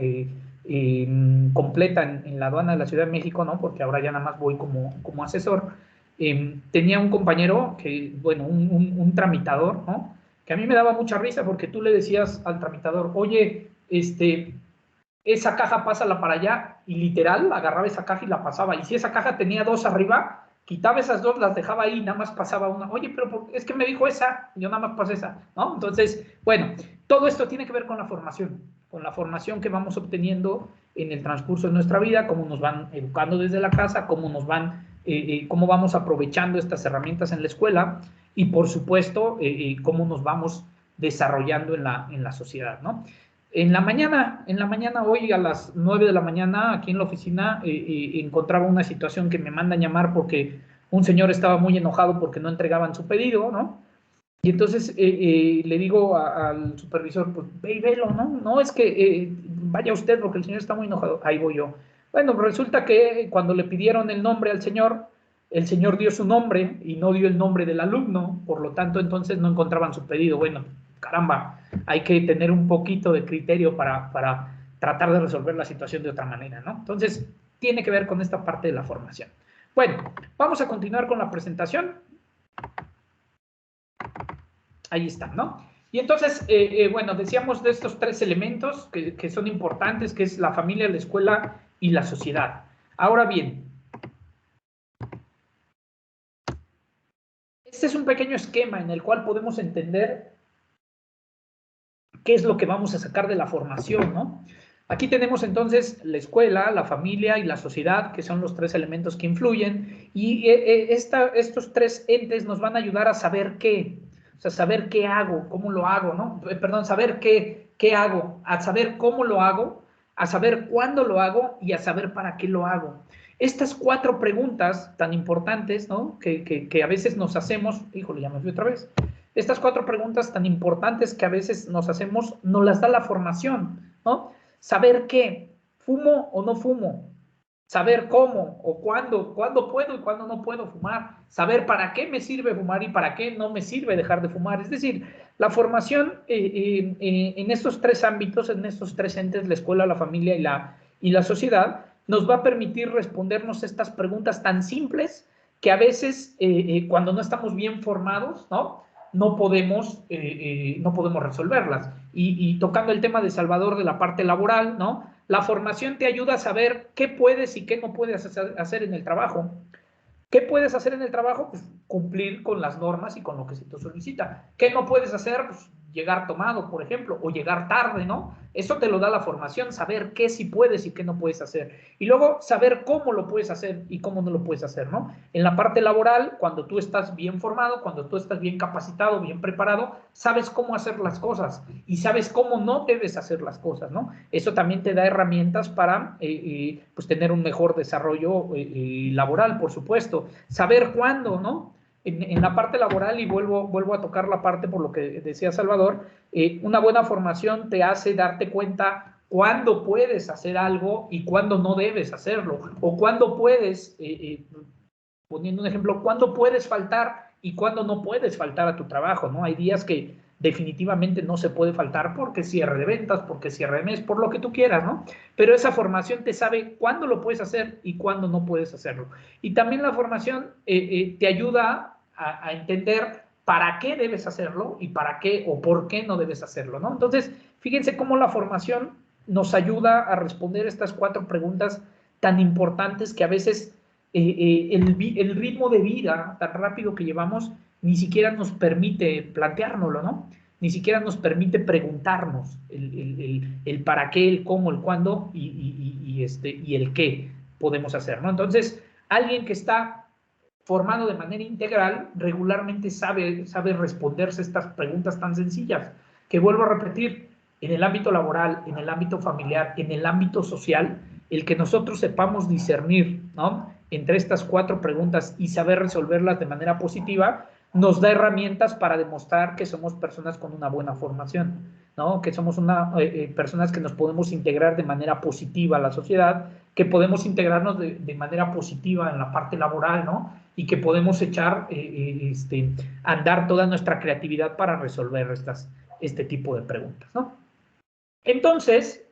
completa en la aduana de la Ciudad de México, ¿no? Porque ahora ya nada más voy como asesor, tenía un compañero que, bueno, un tramitador, ¿no? Que a mí me daba mucha risa porque tú le decías al tramitador, oye, esa caja pásala para allá, y literal agarraba esa caja y la pasaba, y si esa caja tenía 2 arriba, quitaba esas 2, las dejaba ahí, nada más pasaba una, oye, pero es que me dijo esa, yo nada más pasé esa, ¿no? Entonces, bueno, todo esto tiene que ver con la formación que vamos obteniendo en el transcurso de nuestra vida, cómo nos van educando desde la casa, cómo vamos aprovechando estas herramientas en la escuela, y por supuesto, cómo nos vamos desarrollando en la sociedad, ¿no? En la mañana hoy a las 9 de la mañana, aquí en la oficina, encontraba una situación que me mandan llamar porque un señor estaba muy enojado porque no entregaban su pedido, ¿no? Y entonces le digo al supervisor, pues ve y velo, ¿no? No, es que vaya usted porque el señor está muy enojado. Ahí voy yo. Bueno, resulta que cuando le pidieron el nombre al señor, el señor dio su nombre y no dio el nombre del alumno, por lo tanto, entonces no encontraban su pedido. Bueno, caramba, hay que tener un poquito de criterio para tratar de resolver la situación de otra manera, ¿no? Entonces, tiene que ver con esta parte de la formación. Bueno, vamos a continuar con la presentación. Ahí está, ¿no? Y entonces, bueno, decíamos de estos 3 elementos que son importantes, que es la familia, la escuela y la sociedad. Ahora bien, este es un pequeño esquema en el cual podemos entender qué es lo que vamos a sacar de la formación, ¿no? Aquí tenemos entonces la escuela, la familia y la sociedad, que son los 3 elementos que influyen, y estos 3 entes nos van a ayudar a saber qué, o sea, saber qué hago, cómo lo hago, ¿no? Perdón, saber qué hago, a saber cómo lo hago, a saber cuándo lo hago y a saber para qué lo hago. Estas 4 preguntas tan importantes, ¿no? Que a veces nos hacemos, híjole, ya me fui otra vez. Estas 4 preguntas tan importantes que a veces nos hacemos, nos las da la formación, ¿no? Saber qué, fumo o no fumo, saber cómo o cuándo puedo y cuándo no puedo fumar, saber para qué me sirve fumar y para qué no me sirve dejar de fumar. Es decir, la formación en estos 3 ámbitos, en estos 3 entes, la escuela, la familia y la sociedad, nos va a permitir respondernos estas preguntas tan simples que a veces cuando no estamos bien formados, no podemos resolverlas. Y tocando el tema de Salvador de la parte laboral, ¿no? La formación te ayuda a saber qué puedes y qué no puedes hacer en el trabajo. ¿Qué puedes hacer en el trabajo? Pues cumplir con las normas y con lo que se te solicita. ¿Qué no puedes hacer? Pues llegar tomado, por ejemplo, o llegar tarde, ¿no? Eso te lo da la formación, saber qué sí puedes y qué no puedes hacer. Y luego saber cómo lo puedes hacer y cómo no lo puedes hacer, ¿no? En la parte laboral, cuando tú estás bien formado, cuando tú estás bien capacitado, bien preparado, sabes cómo hacer las cosas y sabes cómo no debes hacer las cosas, ¿no? Eso también te da herramientas para pues tener un mejor desarrollo laboral, por supuesto. Saber cuándo, ¿no? En la parte laboral, y vuelvo a tocar la parte por lo que decía Salvador, una buena formación te hace darte cuenta cuándo puedes hacer algo y cuándo no debes hacerlo, o cuándo puedes, poniendo un ejemplo, cuándo puedes faltar y cuándo no puedes faltar a tu trabajo, ¿no? Hay días que definitivamente no se puede faltar porque cierre de ventas, porque cierre de mes, por lo que tú quieras, ¿no? Pero esa formación te sabe cuándo lo puedes hacer y cuándo no puedes hacerlo. Y también la formación te ayuda a entender para qué debes hacerlo y para qué o por qué no debes hacerlo, ¿no? Entonces, fíjense cómo la formación nos ayuda a responder estas 4 preguntas tan importantes que a veces el ritmo de vida tan rápido que llevamos ni siquiera nos permite planteárnoslo, ¿no? Ni siquiera nos permite preguntarnos el para qué, el cómo, el cuándo y el qué podemos hacer, ¿no? Entonces, alguien que está formado de manera integral regularmente sabe responderse estas preguntas tan sencillas, que vuelvo a repetir, en el ámbito laboral, en el ámbito familiar, en el ámbito social, el que nosotros sepamos discernir, ¿no?, entre estas 4 preguntas y saber resolverlas de manera positiva, nos da herramientas para demostrar que somos personas con una buena formación, ¿no? Que somos personas que nos podemos integrar de manera positiva a la sociedad, que podemos integrarnos de manera positiva en la parte laboral, ¿no? Y que podemos echar andar toda nuestra creatividad para resolver este tipo de preguntas, ¿no? Entonces,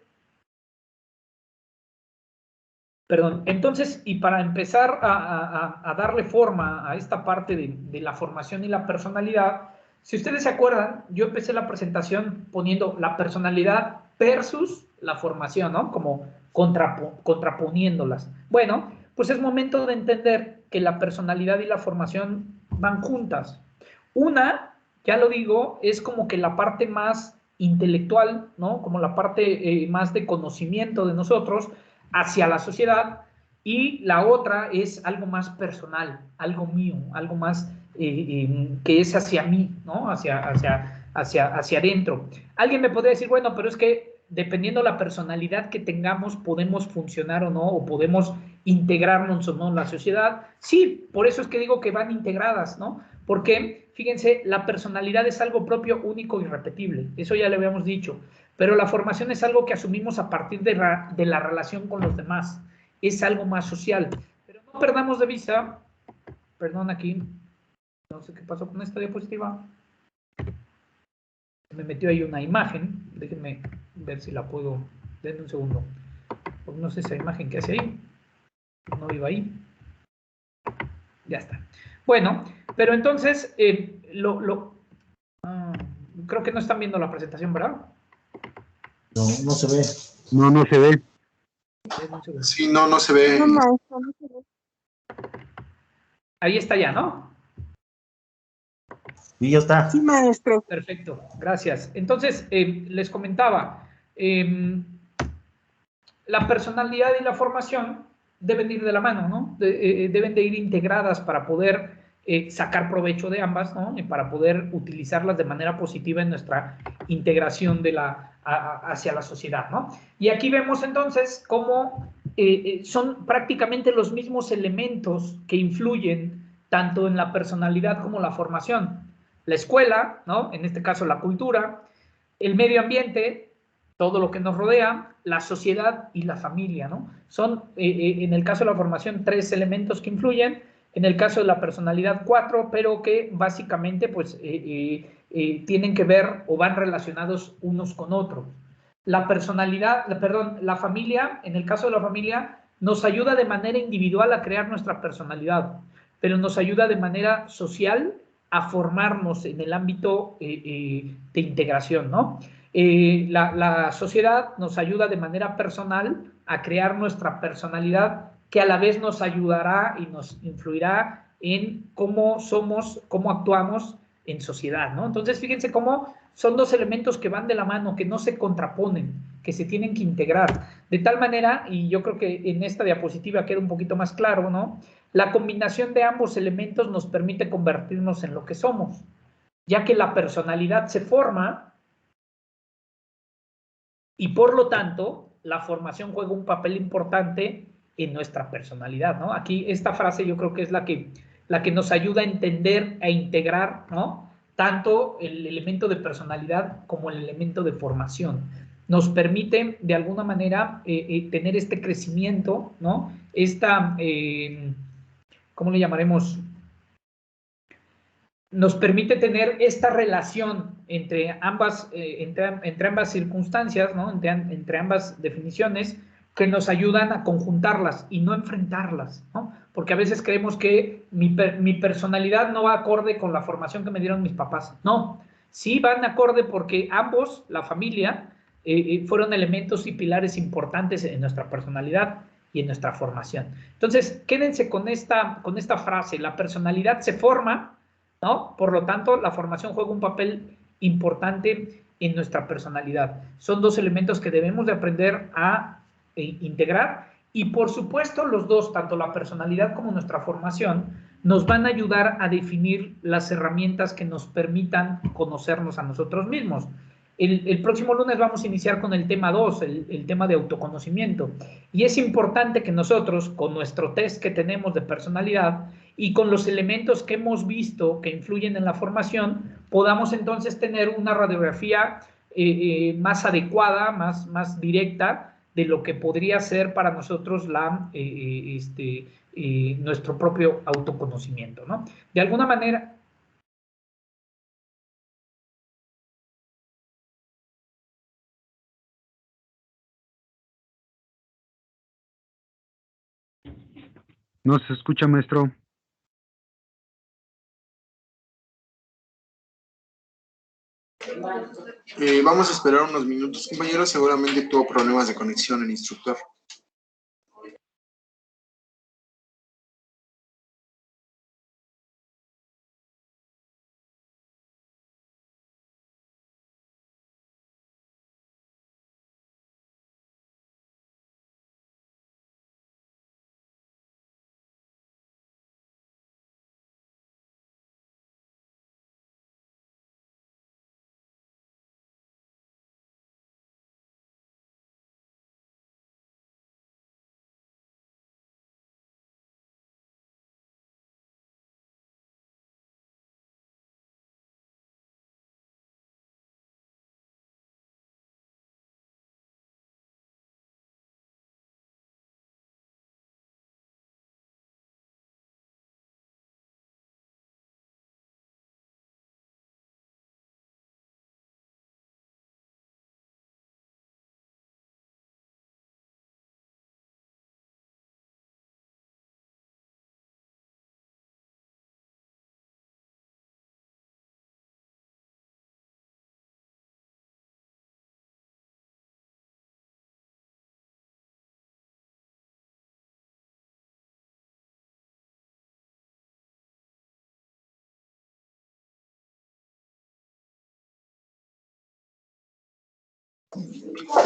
y para empezar a darle forma a esta parte de la formación y la personalidad, si ustedes se acuerdan, yo empecé la presentación poniendo la personalidad versus la formación, ¿no? Como contraponiéndolas. Bueno, pues es momento de entender que la personalidad y la formación van juntas. Una, ya lo digo, es como que la parte más intelectual, ¿no? Como la parte más de conocimiento de nosotros hacia la sociedad, y la otra es algo más personal, algo mío, algo más que es hacia mí, ¿no? Hacia adentro. Alguien me podría decir, bueno, pero es que dependiendo la personalidad que tengamos, podemos funcionar o no, o podemos integrarnos o no en la sociedad. Sí, por eso es que digo que van integradas, ¿no? Porque, fíjense, la personalidad es algo propio, único y irrepetible. Eso ya le habíamos dicho. Pero la formación es algo que asumimos a partir de la relación con los demás. Es algo más social. Pero no perdamos de vista, perdón, aquí, no sé qué pasó con esta diapositiva. Me metió ahí una imagen. Déjenme ver si la puedo. Denme un segundo. Porque no sé esa imagen que hace ahí. No iba ahí. Ya está. Bueno, pero entonces, creo que no están viendo la presentación, ¿verdad? No, no se ve. No se ve. Sí, no se ve. Ahí está ya, ¿no? Sí, ya está. Sí, maestro. Perfecto, gracias. Entonces, les comentaba, la personalidad y la formación deben ir de la mano, ¿no? Deben de ir integradas para poder sacar provecho de ambas, ¿no? Y para poder utilizarlas de manera positiva en nuestra integración hacia la sociedad, ¿no? Y aquí vemos entonces cómo son prácticamente los mismos elementos que influyen tanto en la personalidad como la formación. La escuela, ¿no? En este caso la cultura, el medio ambiente, todo lo que nos rodea, la sociedad y la familia, ¿no? Son, en el caso de la formación, 3 elementos que influyen, en el caso de la personalidad 4, pero que básicamente pues tienen que ver o van relacionados unos con otros. La familia, en el caso de la familia, nos ayuda de manera individual a crear nuestra personalidad, pero nos ayuda de manera social a formarnos en el ámbito de integración, ¿no? La sociedad nos ayuda de manera personal a crear nuestra personalidad que a la vez nos ayudará y nos influirá en cómo somos, cómo actuamos en sociedad, ¿no? Entonces, fíjense cómo son dos elementos que van de la mano, que no se contraponen, que se tienen que integrar. De tal manera, y yo creo que en esta diapositiva queda un poquito más claro, ¿no? La combinación de ambos elementos nos permite convertirnos en lo que somos, ya que la personalidad se forma y por lo tanto la formación juega un papel importante en nuestra personalidad, ¿no? Aquí esta frase yo creo que es la que nos ayuda a entender, a integrar, ¿no? Tanto el elemento de personalidad como el elemento de formación. Nos permite de alguna manera tener este crecimiento, ¿no? Esta, ¿cómo le llamaremos? Nos permite tener esta relación entre ambas circunstancias, ¿no? entre ambas definiciones, que nos ayudan a conjuntarlas y no enfrentarlas, ¿no? Porque a veces creemos que mi personalidad no va acorde con la formación que me dieron mis papás. No, sí van acorde porque ambos, la familia, fueron elementos y pilares importantes en nuestra personalidad y en nuestra formación. Entonces, quédense con esta frase: la personalidad se forma, ¿no? Por lo tanto, la formación juega un papel importante en nuestra personalidad. Son dos elementos que debemos de aprender a integrar y, por supuesto, los dos, tanto la personalidad como nuestra formación, nos van a ayudar a definir las herramientas que nos permitan conocernos a nosotros mismos. El próximo lunes vamos a iniciar con el tema 2, el tema de autoconocimiento. Y es importante que nosotros, con nuestro test que tenemos de personalidad y con los elementos que hemos visto que influyen en la formación, podamos entonces tener una radiografía más adecuada, más directa de lo que podría ser para nosotros nuestro propio autoconocimiento, ¿no? De alguna manera. No se escucha, maestro. Vamos a esperar unos minutos, compañeros. Seguramente tuvo problemas de conexión el instructor.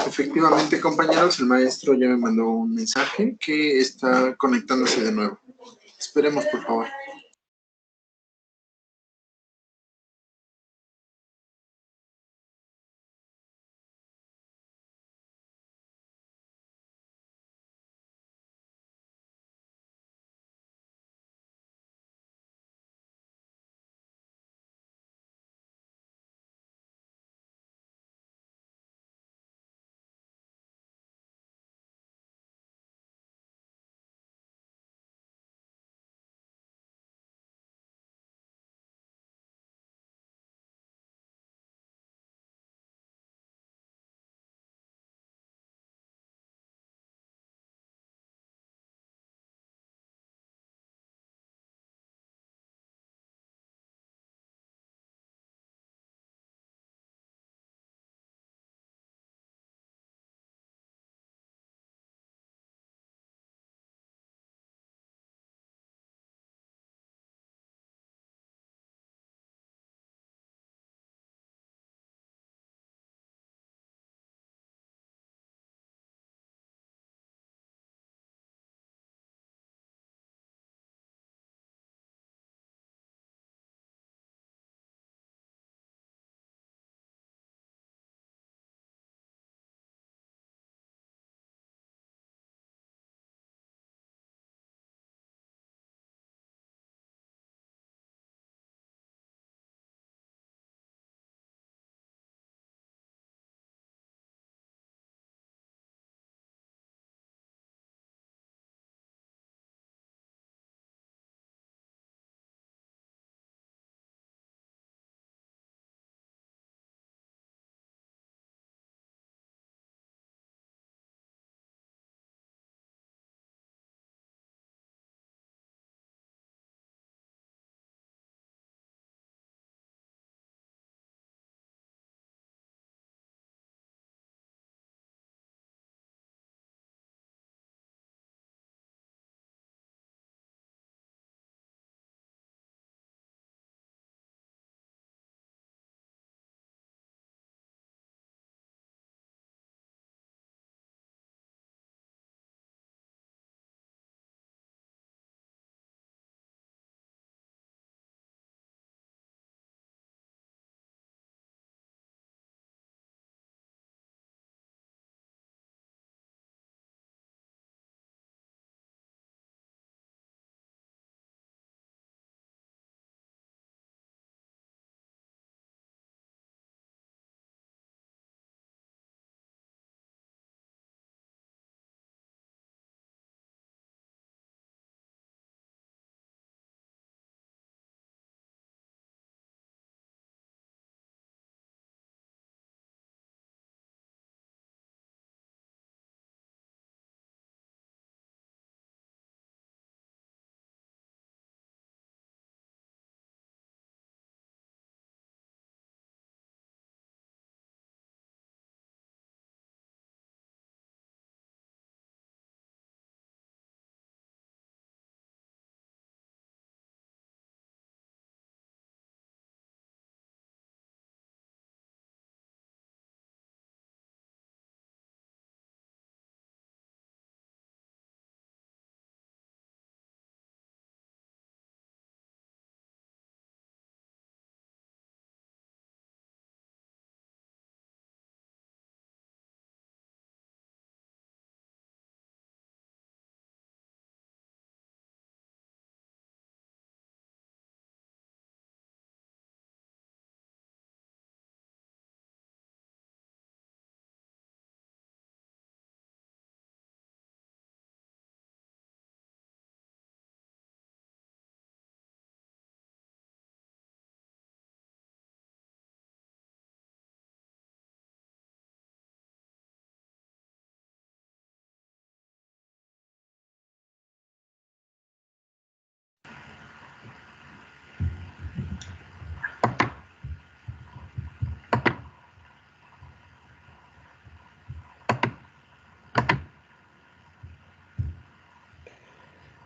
Efectivamente, compañeros, el maestro ya me mandó un mensaje que está conectándose de nuevo. Esperemos, por favor.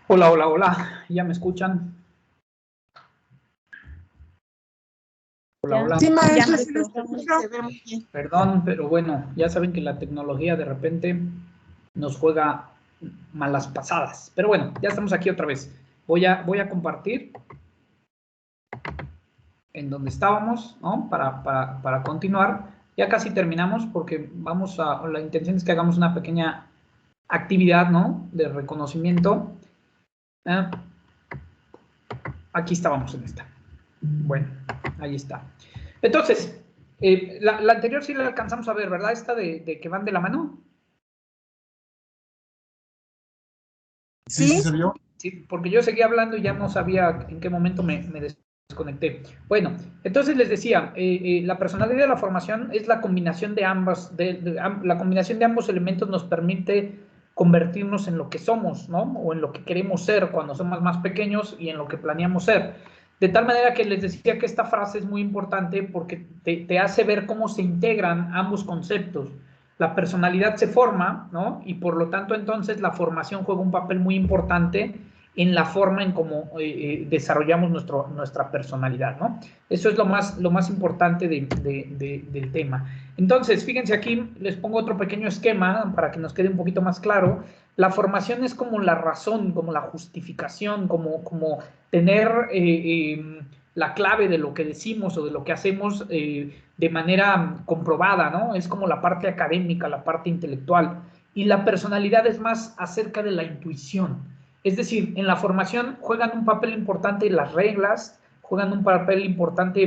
Hola, hola, hola. ¿Ya me escuchan? Hola, hola. Sí, maestro, Ya, sí lo escucho. se ve muy bien. Perdón, pero bueno, ya saben que la tecnología de repente nos juega malas pasadas. Pero bueno, ya estamos aquí otra vez. Voy a compartir en donde estábamos, ¿no? Para continuar. Ya casi terminamos porque la intención es que hagamos una pequeña actividad, ¿no? De reconocimiento. Aquí estábamos en esta. Bueno, ahí está. Entonces, la anterior sí la alcanzamos a ver, ¿verdad? Esta de que van de la mano. Sí, sí se vio. Sí, porque yo seguía hablando y ya no sabía en qué momento me desconecté. Bueno, entonces les decía, la personalidad de la formación es la combinación de ambas, la combinación de ambos elementos nos permite convertirnos en lo que somos, ¿no? O en lo que queremos ser cuando somos más pequeños y en lo que planeamos ser. De tal manera que les decía que esta frase es muy importante porque te hace ver cómo se integran ambos conceptos. La personalidad se forma, ¿no? Y por lo tanto, entonces, la formación juega un papel muy importante en la forma en cómo desarrollamos nuestra personalidad, ¿no? Eso es lo más importante del tema. Entonces, fíjense aquí, les pongo otro pequeño esquema para que nos quede un poquito más claro. La formación es como la razón, como la justificación, como tener la clave de lo que decimos o de lo que hacemos de manera comprobada, ¿no? Es como la parte académica, la parte intelectual. Y la personalidad es más acerca de la intuición. Es decir, en la formación juegan un papel importante las reglas, juegan un papel importante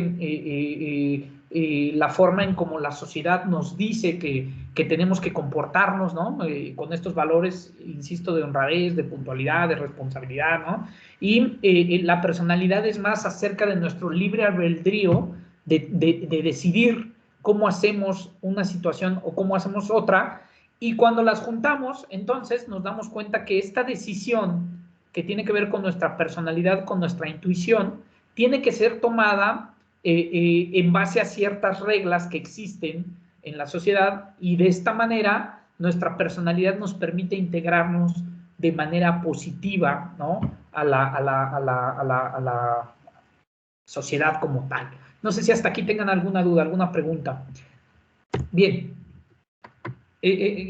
la forma en cómo la sociedad nos dice que tenemos que comportarnos, ¿no? Con estos valores, insisto, de honradez, de puntualidad, de responsabilidad, ¿no? Y la personalidad es más acerca de nuestro libre albedrío de decidir cómo hacemos una situación o cómo hacemos otra. Y cuando las juntamos, entonces nos damos cuenta que esta decisión que tiene que ver con nuestra personalidad, con nuestra intuición, tiene que ser tomada en base a ciertas reglas que existen en la sociedad y de esta manera nuestra personalidad nos permite integrarnos de manera positiva, ¿no? a la sociedad como tal. No sé si hasta aquí tengan alguna duda, alguna pregunta. Bien.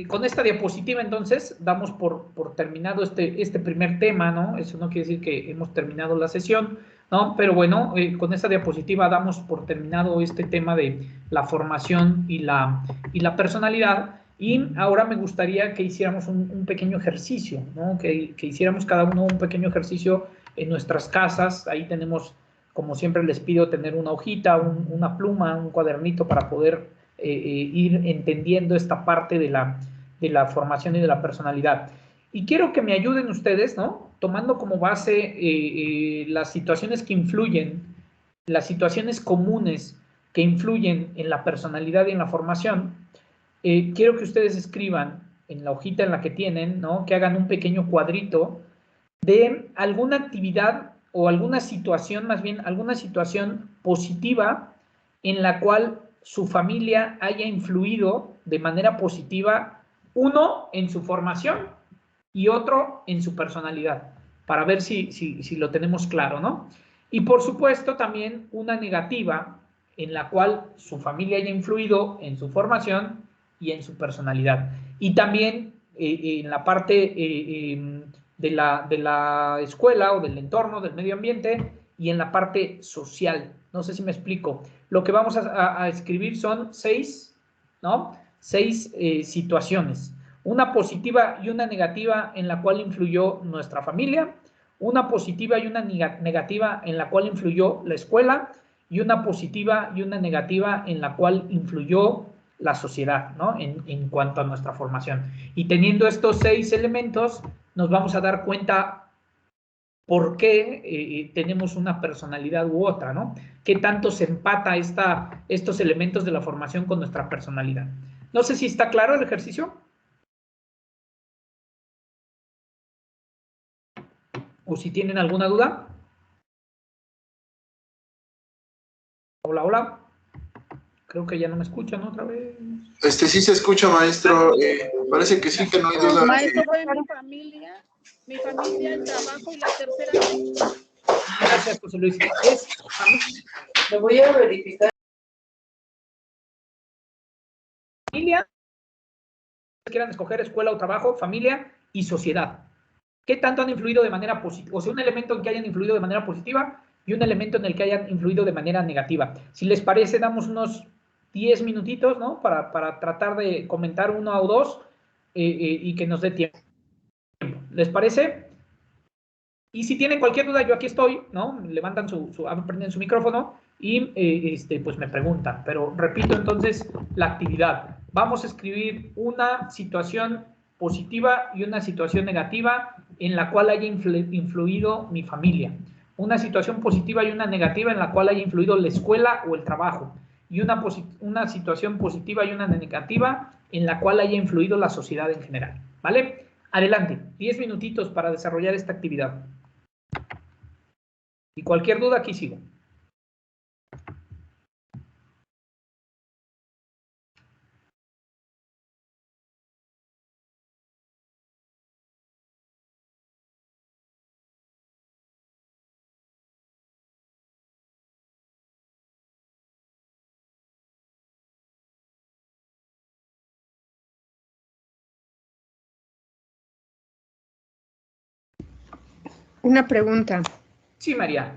Con esta diapositiva, entonces, damos por terminado este primer tema, ¿no? Eso no quiere decir que hemos terminado la sesión, ¿no? Pero bueno, con esta diapositiva damos por terminado este tema de la formación y la personalidad. Y ahora me gustaría que hiciéramos un pequeño ejercicio, ¿no? Que hiciéramos cada uno un pequeño ejercicio en nuestras casas. Ahí tenemos, como siempre les pido, tener una hojita, una pluma, un cuadernito para poder ir entendiendo esta parte de la formación y de la personalidad. Y quiero que me ayuden ustedes, ¿no? Tomando como base las situaciones que influyen, las situaciones comunes que influyen en la personalidad y en la formación, quiero que ustedes escriban en la hojita en la que tienen, ¿no? Que hagan un pequeño cuadrito de alguna actividad o alguna situación, más bien alguna situación positiva en la cual su familia haya influido de manera positiva, uno en su formación y otro en su personalidad, para ver si lo tenemos claro, ¿no? Y por supuesto también una negativa en la cual su familia haya influido en su formación y en su personalidad. Y también en la parte de la escuela o del entorno, del medio ambiente y en la parte social. No sé si me explico. Lo que vamos a escribir son 6, ¿no? 6 situaciones. Una positiva y una negativa en la cual influyó nuestra familia, una positiva y una negativa en la cual influyó la escuela y una positiva y una negativa en la cual influyó la sociedad, ¿no? En cuanto a nuestra formación. Y teniendo estos 6 elementos, nos vamos a dar cuenta por qué tenemos una personalidad u otra, ¿no? ¿Qué tanto se empata estos elementos de la formación con nuestra personalidad? No sé si está claro el ejercicio. O si tienen alguna duda. Hola, hola. Creo que ya no me escuchan otra vez. Sí se escucha, maestro. Parece que sí, que no hay duda. Maestro, fue mi familia. Mi familia, el trabajo y la tercera ley. Gracias, José Luis. Lo voy a verificar. Familia, quieran escoger escuela o trabajo, familia y sociedad. ¿Qué tanto han influido de manera positiva? O sea, un elemento en que hayan influido de manera positiva y un elemento en el que hayan influido de manera negativa. Si les parece, damos unos 10 minutitos, ¿no? Para tratar de comentar uno o dos y que nos dé tiempo. ¿Les parece? Y si tienen cualquier duda, yo aquí estoy, ¿no? Levantan prenden su micrófono y pues me preguntan. Pero repito entonces la actividad. Vamos a escribir una situación positiva y una situación negativa en la cual haya influido mi familia. Una situación positiva y una negativa en la cual haya influido la escuela o el trabajo. Y una situación positiva y una negativa en la cual haya influido la sociedad en general. ¿Vale? Adelante, 10 minutitos para desarrollar esta actividad. Y cualquier duda, aquí sigo. Una pregunta. Sí, María.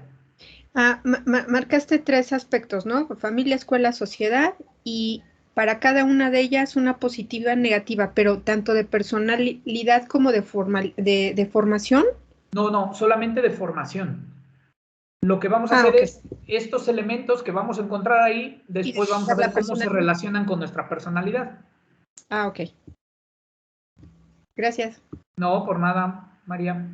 Marcaste 3 aspectos, ¿no? Familia, escuela, sociedad, y para cada una de ellas una positiva y negativa, pero tanto de personalidad como de formación. No, solamente de formación. Lo que vamos a hacer Okay. es estos elementos que vamos a encontrar ahí, después vamos a ver cómo se relacionan con nuestra personalidad. Ok. Gracias. No, por nada, María.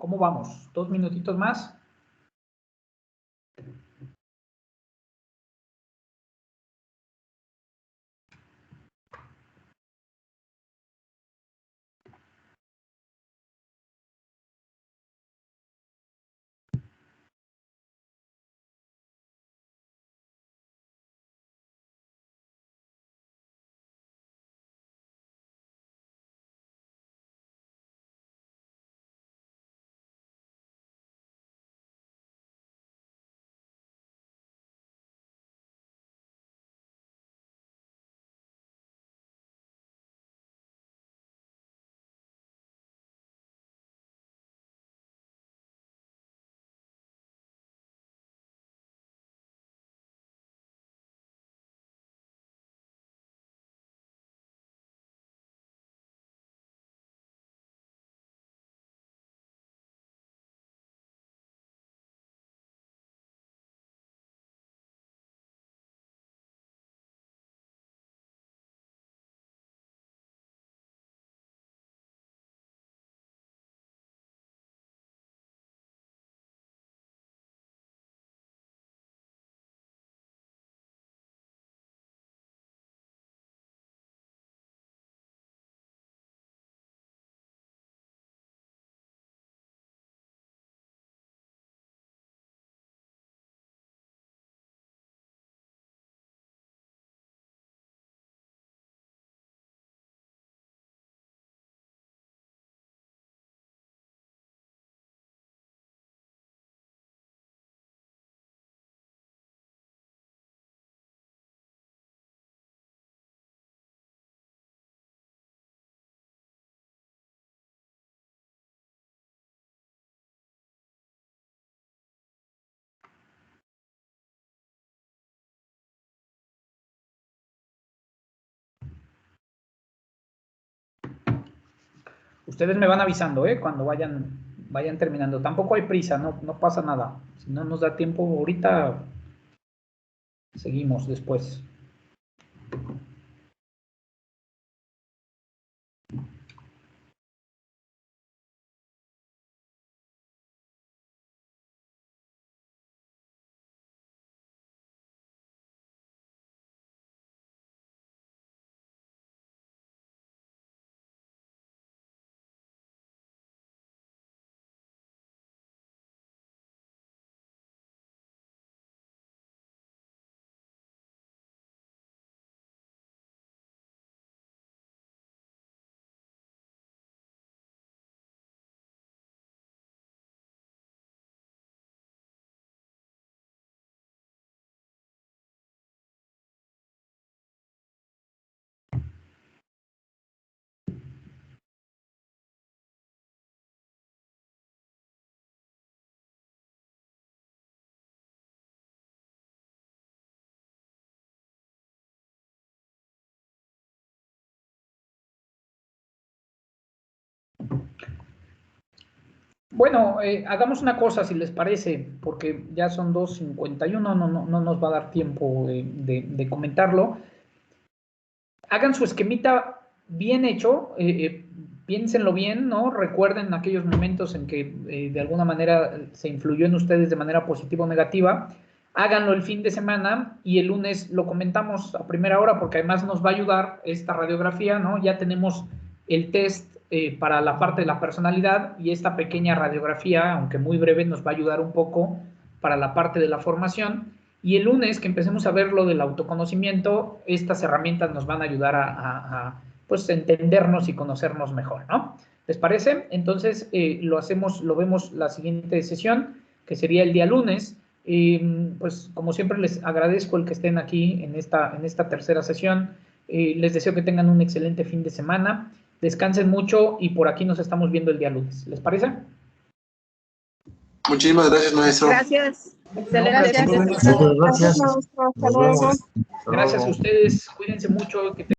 ¿Cómo vamos? ¿2 minutitos más? Ustedes me van avisando, cuando vayan terminando. Tampoco hay prisa, no pasa nada. Si no nos da tiempo ahorita, seguimos después. Bueno, hagamos una cosa, si les parece, porque ya son 2:51, no nos va a dar tiempo de comentarlo. Hagan su esquemita bien hecho, piénsenlo bien, ¿no? Recuerden aquellos momentos en que de alguna manera se influyó en ustedes de manera positiva o negativa. Háganlo el fin de semana y el lunes lo comentamos a primera hora, porque además nos va a ayudar esta radiografía, ¿no? Ya tenemos el test para la parte de la personalidad y esta pequeña radiografía, aunque muy breve, nos va a ayudar un poco para la parte de la formación. Y el lunes que empecemos a ver lo del autoconocimiento, estas herramientas nos van a ayudar pues, entendernos y conocernos mejor, ¿no? ¿Les parece? Entonces, lo vemos la siguiente sesión, que sería el día lunes. Pues, como siempre, les agradezco el que estén aquí en esta tercera sesión. Les deseo que tengan un excelente fin de semana. Descansen mucho y por aquí nos estamos viendo el día lunes. ¿Les parece? Muchísimas gracias, maestro. Gracias. Excelente. Gracias. Gracias, maestro. Hasta luego. Gracias a ustedes. Cuídense mucho. Que